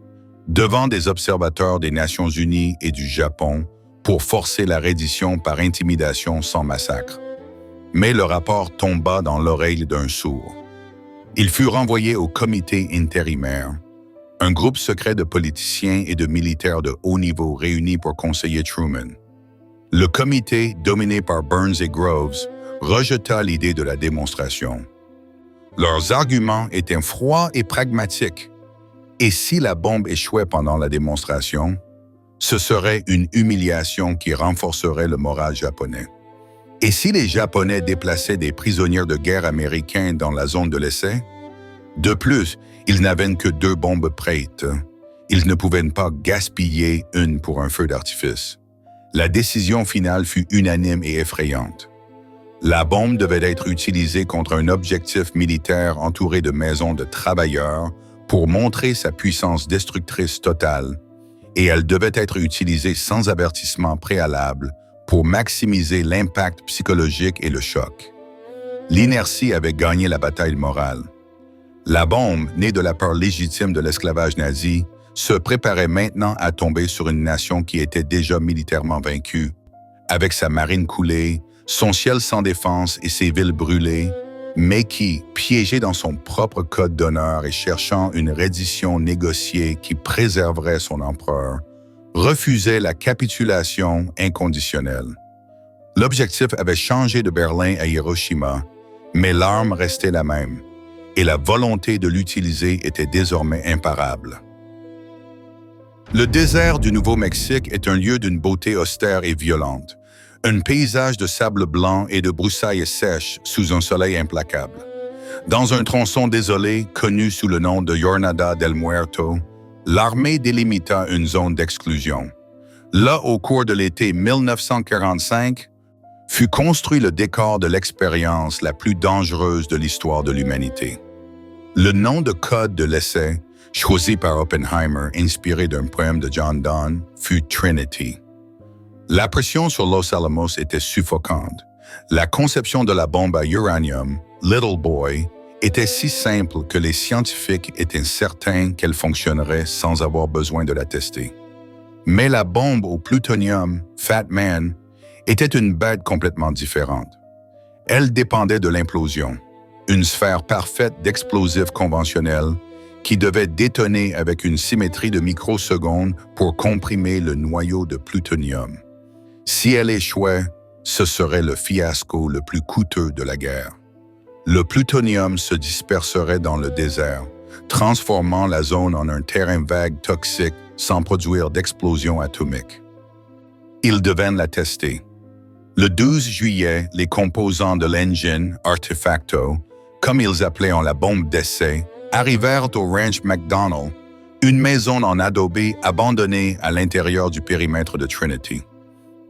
devant des observateurs des Nations Unies et du Japon pour forcer la reddition par intimidation sans massacre. Mais le rapport tomba dans l'oreille d'un sourd. Il fut renvoyé au comité intérimaire, un groupe secret de politiciens et de militaires de haut niveau réunis pour conseiller Truman. Le comité, dominé par Burns et Groves, rejeta l'idée de la démonstration. Leurs arguments étaient froids et pragmatiques. Et si la bombe échouait pendant la démonstration, ce serait une humiliation qui renforcerait le moral japonais. Et si les Japonais déplaçaient des prisonniers de guerre américains dans la zone de l'essai? De plus, ils n'avaient que 2 bombes prêtes. Ils ne pouvaient pas gaspiller une pour un feu d'artifice. La décision finale fut unanime et effrayante. La bombe devait être utilisée contre un objectif militaire entouré de maisons de travailleurs pour montrer sa puissance destructrice totale, et elle devait être utilisée sans avertissement préalable pour maximiser l'impact psychologique et le choc. L'inertie avait gagné la bataille morale. La bombe, née de la peur légitime de l'esclavage nazi, se préparait maintenant à tomber sur une nation qui était déjà militairement vaincue. Avec sa marine coulée, son ciel sans défense et ses villes brûlées, mais qui, piégée dans son propre code d'honneur et cherchant une reddition négociée qui préserverait son empereur, refusait la capitulation inconditionnelle. L'objectif avait changé de Berlin à Hiroshima, mais l'arme restait la même, et la volonté de l'utiliser était désormais imparable. Le désert du Nouveau-Mexique est un lieu d'une beauté austère et violente, un paysage de sable blanc et de broussailles sèches sous un soleil implacable. Dans un tronçon désolé, connu sous le nom de Jornada del Muerto, l'armée délimita une zone d'exclusion. Là, au cours de l'été 1945, fut construit le décor de l'expérience la plus dangereuse de l'histoire de l'humanité. Le nom de code de l'essai, choisi par Oppenheimer, inspiré d'un poème de John Donne, fut Trinity. La pression sur Los Alamos était suffocante. La conception de la bombe à uranium, Little Boy, était si simple que les scientifiques étaient certains qu'elle fonctionnerait sans avoir besoin de la tester. Mais la bombe au plutonium, Fat Man, était une bête complètement différente. Elle dépendait de l'implosion, une sphère parfaite d'explosifs conventionnels qui devait détonner avec une symétrie de microsecondes pour comprimer le noyau de plutonium. Si elle échouait, ce serait le fiasco le plus coûteux de la guerre. Le plutonium se disperserait dans le désert, transformant la zone en un terrain vague toxique sans produire d'explosion atomique. Ils devaient la tester. Le 12 juillet, les composants de l'engine Artefacto, comme ils appelaient la bombe d'essai, arrivèrent au Ranch McDonald, Une maison en adobe abandonnée à l'intérieur du périmètre de Trinity.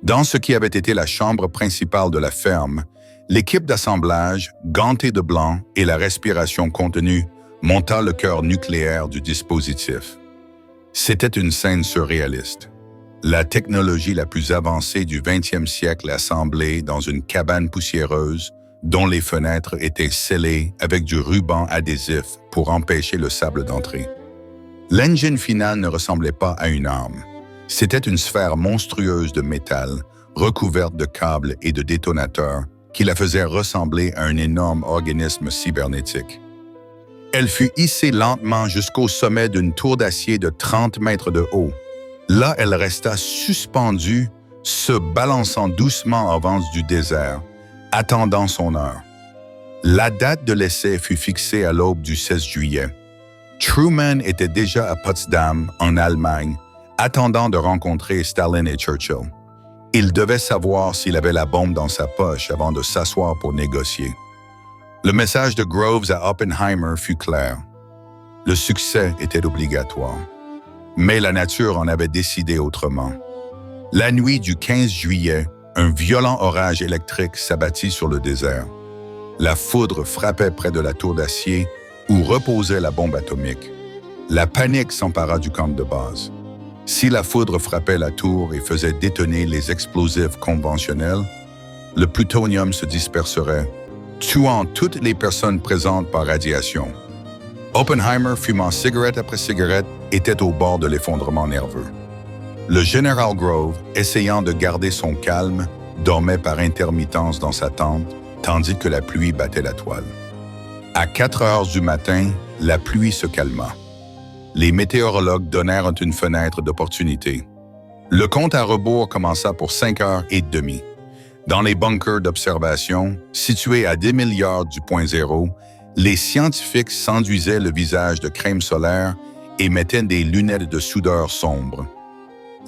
Dans ce qui avait été la chambre principale de la ferme, l'équipe d'assemblage, gantée de blanc et la respiration contenue, monta le cœur nucléaire du dispositif. C'était une scène surréaliste. La technologie la plus avancée du 20e siècle assemblée dans une cabane poussiéreuse dont les fenêtres étaient scellées avec du ruban adhésif pour empêcher le sable d'entrer. L'engine final ne ressemblait pas à une arme. C'était une sphère monstrueuse de métal, recouverte de câbles et de détonateurs, qui la faisait ressembler à un énorme organisme cybernétique. Elle fut hissée lentement jusqu'au sommet d'une tour d'acier de 30 mètres de haut. Là, elle resta suspendue, se balançant doucement en avance du désert, attendant son heure. La date de l'essai fut fixée à l'aube du 16 juillet. Truman était déjà à Potsdam, en Allemagne, attendant de rencontrer Staline et Churchill. Il devait savoir s'il avait la bombe dans sa poche avant de s'asseoir pour négocier. Le message de Groves à Oppenheimer fut clair. Le succès était obligatoire. Mais la nature en avait décidé autrement. La nuit du 15 juillet, un violent orage électrique s'abattit sur le désert. La foudre frappait près de la tour d'acier où reposait la bombe atomique. La panique s'empara du camp de base. Si la foudre frappait la tour et faisait détonner les explosifs conventionnels, le plutonium se disperserait, tuant toutes les personnes présentes par radiation. Oppenheimer, fumant cigarette après cigarette, était au bord de l'effondrement nerveux. Le général Grove, essayant de garder son calme, dormait par intermittence dans sa tente, tandis que la pluie battait la toile. À 4 heures du matin, la pluie se calma. Les météorologues donnèrent une fenêtre d'opportunité. Le compte à rebours commença pour 5h30. Dans les bunkers d'observation, situés à 10 milliards du point zéro, les scientifiques s'enduisaient le visage de crème solaire et mettaient des lunettes de soudeur sombre.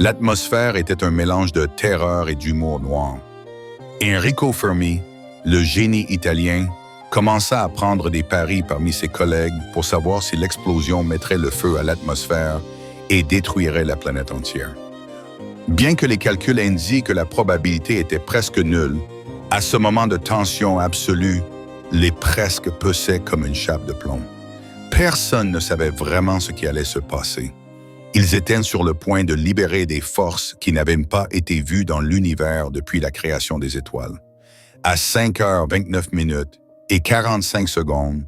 L'atmosphère était un mélange de terreur et d'humour noir. Enrico Fermi, le génie italien, commença à prendre des paris parmi ses collègues pour savoir si l'explosion mettrait le feu à l'atmosphère et détruirait la planète entière. Bien que les calculs indiquent que la probabilité était presque nulle, à ce moment de tension absolue, les presque pesaient comme une chape de plomb. Personne ne savait vraiment ce qui allait se passer. Ils étaient sur le point de libérer des forces qui n'avaient pas été vues dans l'univers depuis la création des étoiles. À 5h29 et 45 secondes,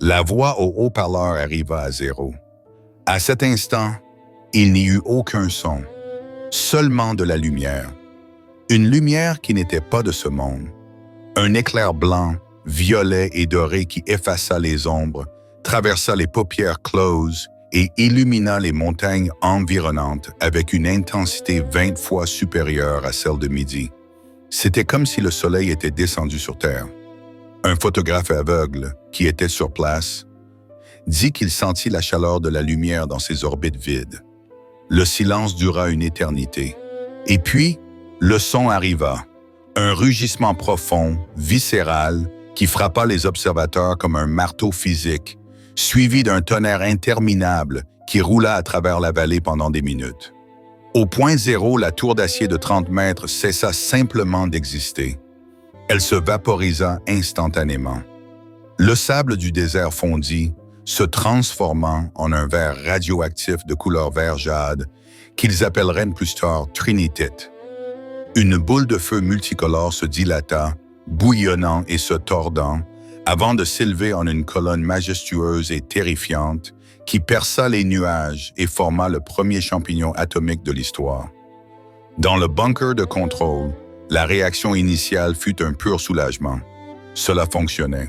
la voix au haut-parleur arriva à 0. À cet instant, il n'y eut aucun son, seulement de la lumière. Une lumière qui n'était pas de ce monde. Un éclair blanc, violet et doré qui effaça les ombres, traversa les paupières closes et illumina les montagnes environnantes avec une intensité 20 fois supérieure à celle de midi. C'était comme si le soleil était descendu sur Terre. Un photographe aveugle, qui était sur place, dit qu'il sentit la chaleur de la lumière dans ses orbites vides. Le silence dura une éternité. Et puis, le son arriva, un rugissement profond, viscéral, qui frappa les observateurs comme un marteau physique, suivi d'un tonnerre interminable qui roula à travers la vallée pendant des minutes. Au point zéro, la tour d'acier de 30 mètres cessa simplement d'exister. Elle se vaporisa instantanément. Le sable du désert fondit, se transformant en un verre radioactif de couleur vert jade qu'ils appelleraient plus tard Trinitite. Une boule de feu multicolore se dilata, bouillonnant et se tordant, avant de s'élever en une colonne majestueuse et terrifiante qui perça les nuages et forma le premier champignon atomique de l'histoire. Dans le bunker de contrôle, la réaction initiale fut un pur soulagement. Cela fonctionnait.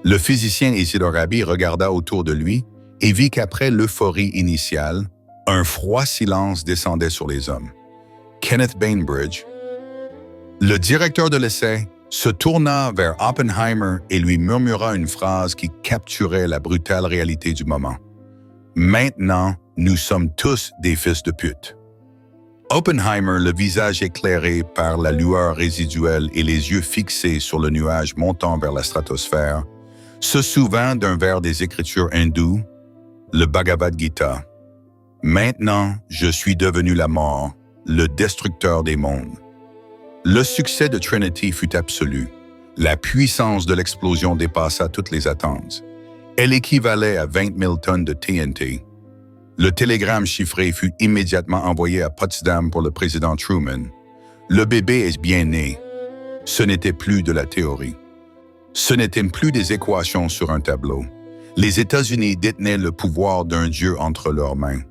Le physicien Isidore Aby regarda autour de lui et vit qu'après l'euphorie initiale, un froid silence descendait sur les hommes. Kenneth Bainbridge, le directeur de l'essai, se tourna vers Oppenheimer et lui murmura une phrase qui capturait la brutale réalité du moment. « Maintenant, nous sommes tous des fils de pute. » Oppenheimer, le visage éclairé par la lueur résiduelle et les yeux fixés sur le nuage montant vers la stratosphère, se souvint d'un vers des écritures hindoues, le Bhagavad Gita, Maintenant, je suis devenu la mort, le destructeur des mondes. Le succès de Trinity fut absolu. La puissance de l'explosion dépassa toutes les attentes. Elle équivalait à 20 000 tonnes de TNT. Le télégramme chiffré fut immédiatement envoyé à Potsdam pour le président Truman. Le bébé est bien né. Ce n'était plus de la théorie. Ce n'étaient plus des équations sur un tableau. Les États-Unis détenaient le pouvoir d'un dieu entre leurs mains.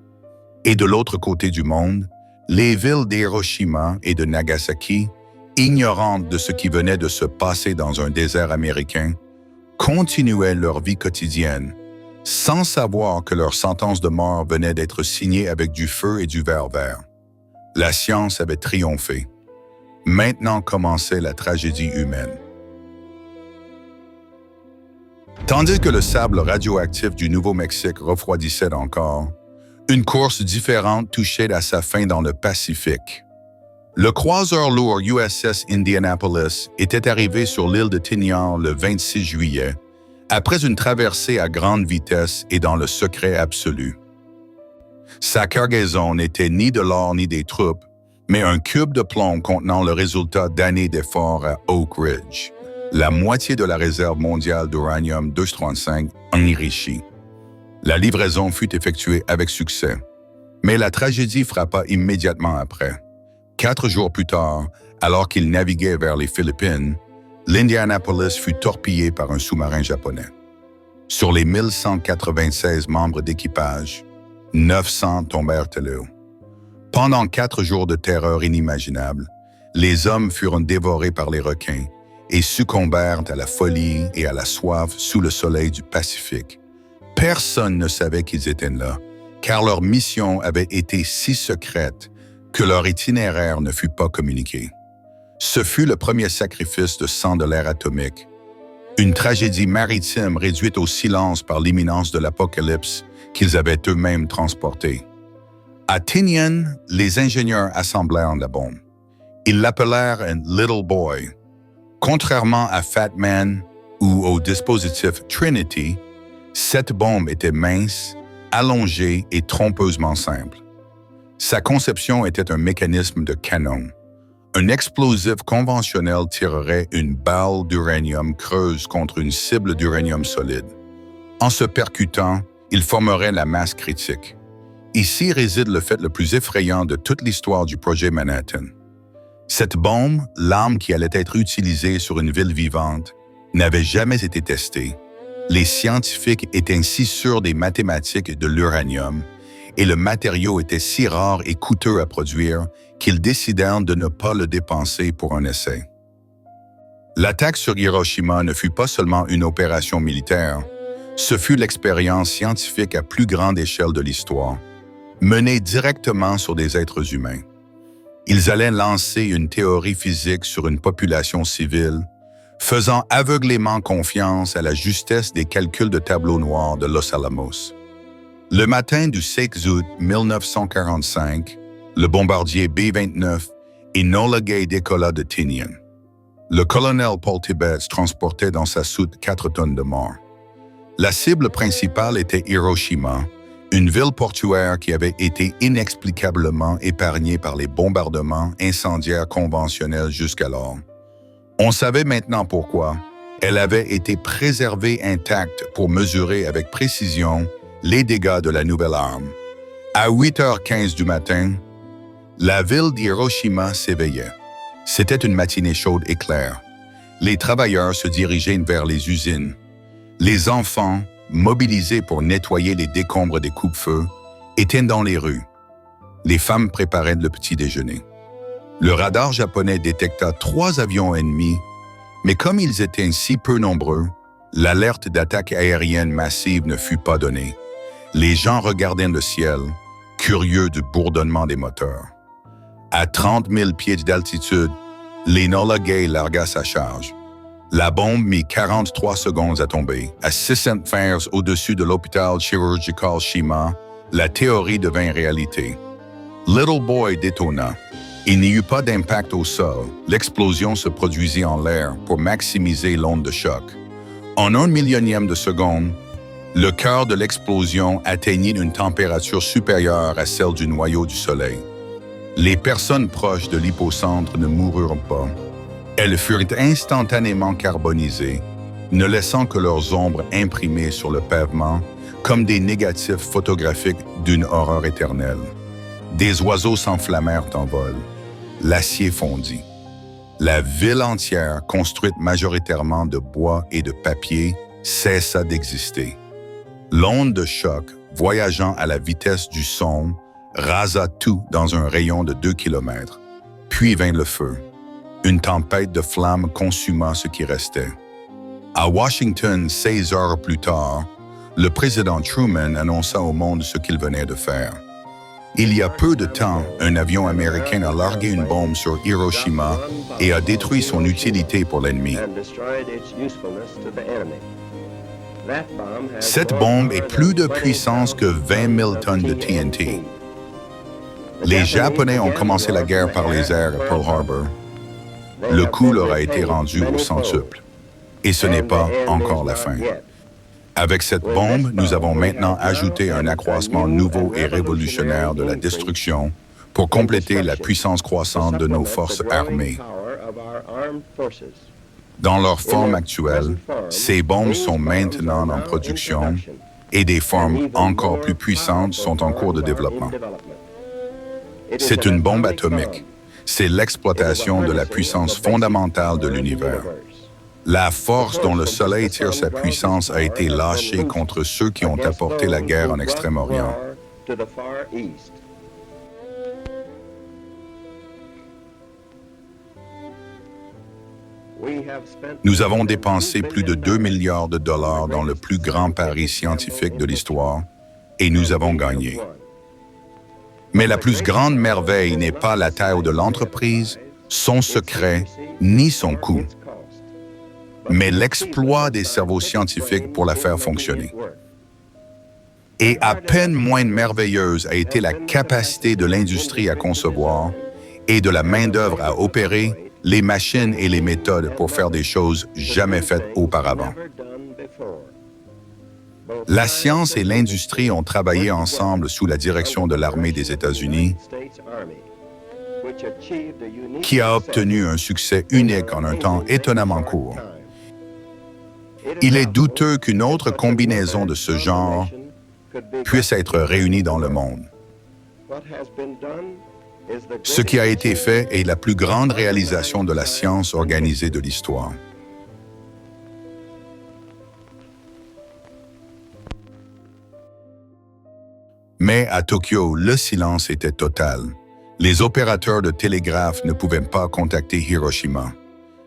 Et de l'autre côté du monde, les villes d'Hiroshima et de Nagasaki, ignorantes de ce qui venait de se passer dans un désert américain, continuaient leur vie quotidienne, sans savoir que leur sentence de mort venait d'être signée avec du feu et du verre vert. La science avait triomphé. Maintenant commençait la tragédie humaine. Tandis que le sable radioactif du Nouveau-Mexique refroidissait encore, une course différente touchait à sa fin dans le Pacifique. Le croiseur lourd USS Indianapolis était arrivé sur l'île de Tinian le 26 juillet, après une traversée à grande vitesse et dans le secret absolu. Sa cargaison n'était ni de l'or ni des troupes, mais un cube de plomb contenant le résultat d'années d'efforts à Oak Ridge, la moitié de la réserve mondiale d'uranium-235 enrichie. La livraison fut effectuée avec succès, mais la tragédie frappa immédiatement après. 4 jours plus tard, alors qu'il naviguait vers les Philippines, l'Indianapolis fut torpillé par un sous-marin japonais. Sur les 1196 membres d'équipage, 900 tombèrent à l'eau. Pendant 4 jours de terreur inimaginable, les hommes furent dévorés par les requins et succombèrent à la folie et à la soif sous le soleil du Pacifique. Personne ne savait qu'ils étaient là, car leur mission avait été si secrète que leur itinéraire ne fut pas communiqué. Ce fut le premier sacrifice de sang de l'ère atomique, une tragédie maritime réduite au silence par l'imminence de l'apocalypse qu'ils avaient eux-mêmes transportée. À Tinian, les ingénieurs assemblèrent la bombe. Ils l'appelèrent un « Little Boy ». Contrairement à Fat Man ou au dispositif Trinity, cette bombe était mince, allongée et trompeusement simple. Sa conception était un mécanisme de canon. Un explosif conventionnel tirerait une balle d'uranium creuse contre une cible d'uranium solide. En se percutant, il formerait la masse critique. Ici réside le fait le plus effrayant de toute l'histoire du projet Manhattan. Cette bombe, l'arme qui allait être utilisée sur une ville vivante, n'avait jamais été testée. Les scientifiques étaient si sûrs des mathématiques et de l'uranium, et le matériau était si rare et coûteux à produire qu'ils décidèrent de ne pas le dépenser pour un essai. L'attaque sur Hiroshima ne fut pas seulement une opération militaire, ce fut l'expérience scientifique à plus grande échelle de l'histoire, menée directement sur des êtres humains. Ils allaient lancer une théorie physique sur une population civile, faisant aveuglément confiance à la justesse des calculs de tableau noir de Los Alamos. Le matin du 6 août 1945, le bombardier B-29 Enola Gay décolla de Tinian. Le colonel Paul Tibbets transportait dans sa soute 4 tonnes de morts. La cible principale était Hiroshima, une ville portuaire qui avait été inexplicablement épargnée par les bombardements incendiaires conventionnels jusqu'alors. On savait maintenant pourquoi. Elle avait été préservée intacte pour mesurer avec précision les dégâts de la nouvelle arme. À 8h15 du matin, la ville d'Hiroshima s'éveillait. C'était une matinée chaude et claire. Les travailleurs se dirigeaient vers les usines. Les enfants, mobilisés pour nettoyer les décombres des coupe-feux, étaient dans les rues. Les femmes préparaient le petit déjeuner. Le radar japonais détecta 3 avions ennemis, mais comme ils étaient si peu nombreux, l'alerte d'attaque aérienne massive ne fut pas donnée. Les gens regardaient le ciel, curieux du bourdonnement des moteurs. À 30 000 pieds d'altitude, l'Enola Gay largua sa charge. La bombe mit 43 secondes à tomber. À 600 fers au-dessus de l'hôpital chirurgical Shima, la théorie devint réalité. Little Boy détonna. Il n'y eut pas d'impact au sol. L'explosion se produisit en l'air pour maximiser l'onde de choc. En 1 millionième de seconde, Le cœur de l'explosion atteignit une température supérieure à celle du noyau du Soleil. Les personnes proches de l'hypocentre ne moururent pas. Elles furent instantanément carbonisées, ne laissant que leurs ombres imprimées sur le pavement comme des négatifs photographiques d'une horreur éternelle. Des oiseaux s'enflammèrent en vol. L'acier fondit. La ville entière, construite majoritairement de bois et de papier, cessa d'exister. L'onde de choc, voyageant à la vitesse du son, rasa tout dans un rayon de 2 kilomètres. Puis vint le feu. Une tempête de flammes consuma ce qui restait. À Washington, 16 heures plus tard, le président Truman annonça au monde ce qu'il venait de faire. Il y a peu de temps, un avion américain a largué une bombe sur Hiroshima et a détruit son utilité pour l'ennemi. Cette bombe est plus de puissance que 20 000 tonnes de TNT. Les Japonais ont commencé la guerre par les airs à Pearl Harbor. Le coup leur a été rendu au centuple. Et ce n'est pas encore la fin. Avec cette bombe, nous avons maintenant ajouté un accroissement nouveau et révolutionnaire de la destruction pour compléter la puissance croissante de nos forces armées. Dans leur forme actuelle, ces bombes sont maintenant en production et des formes encore plus puissantes sont en cours de développement. C'est une bombe atomique. C'est l'exploitation de la puissance fondamentale de l'univers. La force dont le Soleil tire sa puissance a été lâchée contre ceux qui ont apporté la guerre en Extrême-Orient. Nous avons dépensé plus de 2 milliards de dollars dans le plus grand pari scientifique de l'histoire et nous avons gagné. Mais la plus grande merveille n'est pas la taille de l'entreprise, son secret, ni son coût, mais l'exploit des cerveaux scientifiques pour la faire fonctionner. Et à peine moins merveilleuse a été la capacité de l'industrie à concevoir et de la main-d'œuvre à opérer les machines et les méthodes pour faire des choses jamais faites auparavant. La science et l'industrie ont travaillé ensemble sous la direction de l'armée des États-Unis, qui a obtenu un succès unique en un temps étonnamment court. Il est douteux qu'une autre combinaison de ce genre puisse être réunie dans le monde. Ce qui a été fait est la plus grande réalisation de la science organisée de l'histoire. Mais à Tokyo, le silence était total. Les opérateurs de télégraphe ne pouvaient pas contacter Hiroshima.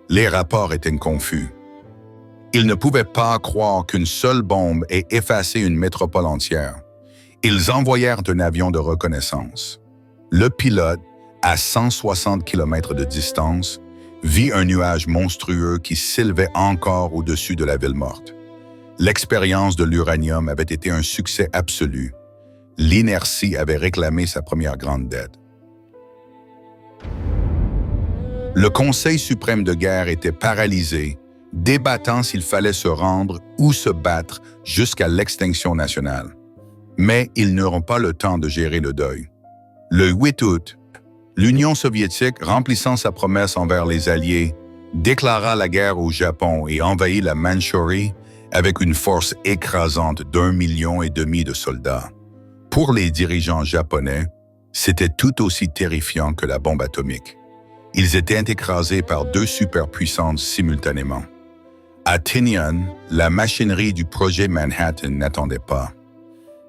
Les rapports étaient confus. Ils ne pouvaient pas croire qu'une seule bombe ait effacé une métropole entière. Ils envoyèrent un avion de reconnaissance. Le pilote, à 160 km de distance, vit un nuage monstrueux qui s'élevait encore au-dessus de la ville morte. L'expérience de l'uranium avait été un succès absolu. L'inertie avait réclamé sa première grande dette. Le Conseil suprême de guerre était paralysé, débattant s'il fallait se rendre ou se battre jusqu'à l'extinction nationale. Mais ils n'auront pas le temps de gérer le deuil. Le 8 août, l'Union soviétique, remplissant sa promesse envers les Alliés, déclara la guerre au Japon et envahit la Mandchourie avec une force écrasante d'1,5 million de soldats. Pour les dirigeants japonais, c'était tout aussi terrifiant que la bombe atomique. Ils étaient écrasés par deux superpuissances simultanément. À Tinian, la machinerie du projet Manhattan n'attendait pas.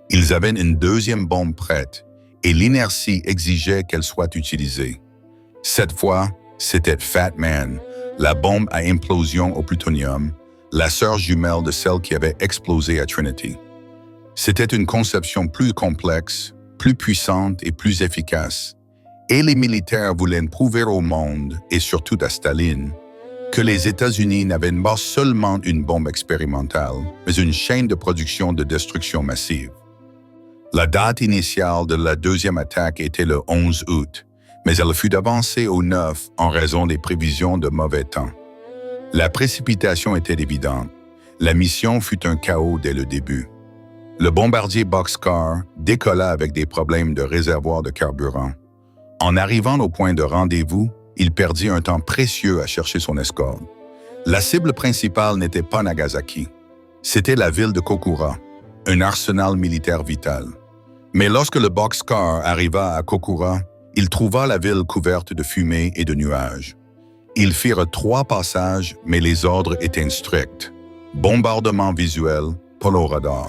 Ils avaient une deuxième bombe prête et l'inertie exigeait qu'elle soit utilisée. Cette fois, c'était Fat Man, la bombe à implosion au plutonium, la sœur jumelle de celle qui avait explosé à Trinity. C'était une conception plus complexe, plus puissante et plus efficace. Et les militaires voulaient prouver au monde, et surtout à Staline, que les États-Unis n'avaient pas seulement une bombe expérimentale, mais une chaîne de production de destruction massive. La date initiale de la deuxième attaque était le 11 août, mais elle fut avancée au 9 en raison des prévisions de mauvais temps. La précipitation était évidente. La mission fut un chaos dès le début. Le bombardier Boxcar décolla avec des problèmes de réservoir de carburant. En arrivant au point de rendez-vous, il perdit un temps précieux à chercher son escorte. La cible principale n'était pas Nagasaki. C'était la ville de Kokura, un arsenal militaire vital. Mais lorsque le Boxcar arriva à Kokura, il trouva la ville couverte de fumée et de nuages. Ils firent 3 passages, mais les ordres étaient stricts. Bombardement visuel, polo-radar.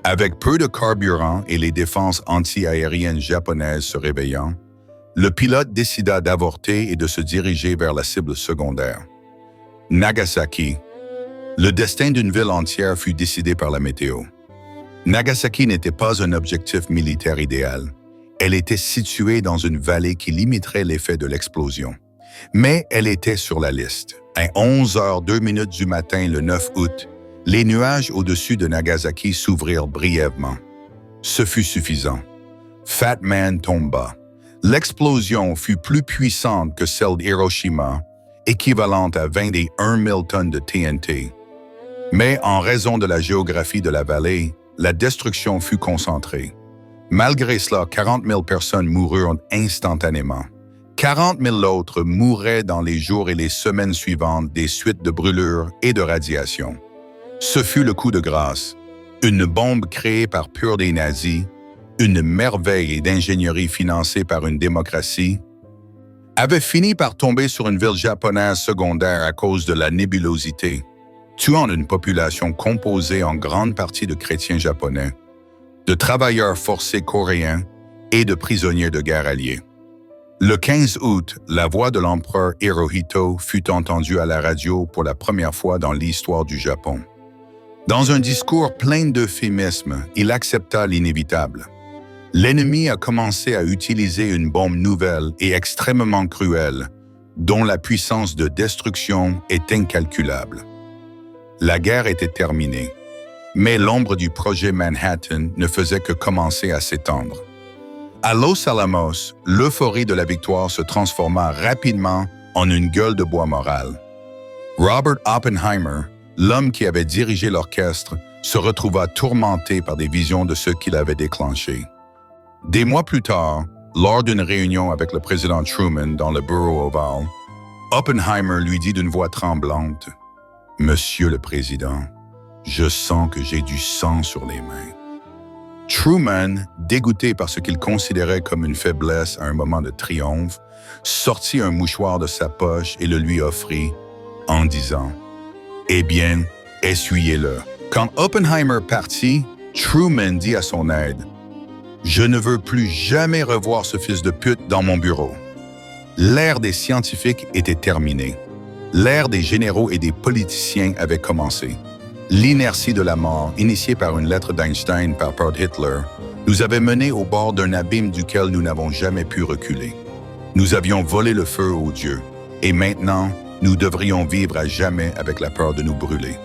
Avec peu de carburant et les défenses anti-aériennes japonaises se réveillant, le pilote décida d'avorter et de se diriger vers la cible secondaire. Nagasaki. Le destin d'une ville entière fut décidé par la météo. Nagasaki n'était pas un objectif militaire idéal. Elle était située dans une vallée qui limiterait l'effet de l'explosion. Mais elle était sur la liste. À 11h02 du matin le 9 août, les nuages au-dessus de Nagasaki s'ouvrirent brièvement. Ce fut suffisant. Fat Man tomba. L'explosion fut plus puissante que celle d'Hiroshima, équivalente à 21 000 tonnes de TNT. Mais en raison de la géographie de la vallée, la destruction fut concentrée. Malgré cela, 40 000 personnes moururent instantanément. 40 000 autres mouraient dans les jours et les semaines suivantes des suites de brûlures et de radiation. Ce fut le coup de grâce. Une bombe créée par pur des nazis, une merveille d'ingénierie financée par une démocratie, avait fini par tomber sur une ville japonaise secondaire à cause de la nébulosité, tuant une population composée en grande partie de chrétiens japonais, de travailleurs forcés coréens et de prisonniers de guerre alliés. Le 15 août, la voix de l'empereur Hirohito fut entendue à la radio pour la première fois dans l'histoire du Japon. Dans un discours plein d'euphémismes, il accepta l'inévitable. L'ennemi a commencé à utiliser une bombe nouvelle et extrêmement cruelle, dont la puissance de destruction est incalculable. La guerre était terminée, mais l'ombre du projet Manhattan ne faisait que commencer à s'étendre. À Los Alamos, l'euphorie de la victoire se transforma rapidement en une gueule de bois morale. Robert Oppenheimer, l'homme qui avait dirigé l'orchestre, se retrouva tourmenté par des visions de ce qu'il avait déclenché. Des mois plus tard, lors d'une réunion avec le président Truman dans le bureau ovale, Oppenheimer lui dit d'une voix tremblante « Monsieur le Président, je sens que j'ai du sang sur les mains. » Truman, dégoûté par ce qu'il considérait comme une faiblesse à un moment de triomphe, sortit un mouchoir de sa poche et le lui offrit, en disant « Eh bien, essuyez-le. » Quand Oppenheimer partit, Truman dit à son aide « Je ne veux plus jamais revoir ce fils de pute dans mon bureau. » L'ère des scientifiques était terminée. L'ère des généraux et des politiciens avait commencé. L'inertie de la mort, initiée par une lettre d'Einstein par Hitler, nous avait menés au bord d'un abîme duquel nous n'avons jamais pu reculer. Nous avions volé le feu aux dieux, et maintenant, nous devrions vivre à jamais avec la peur de nous brûler.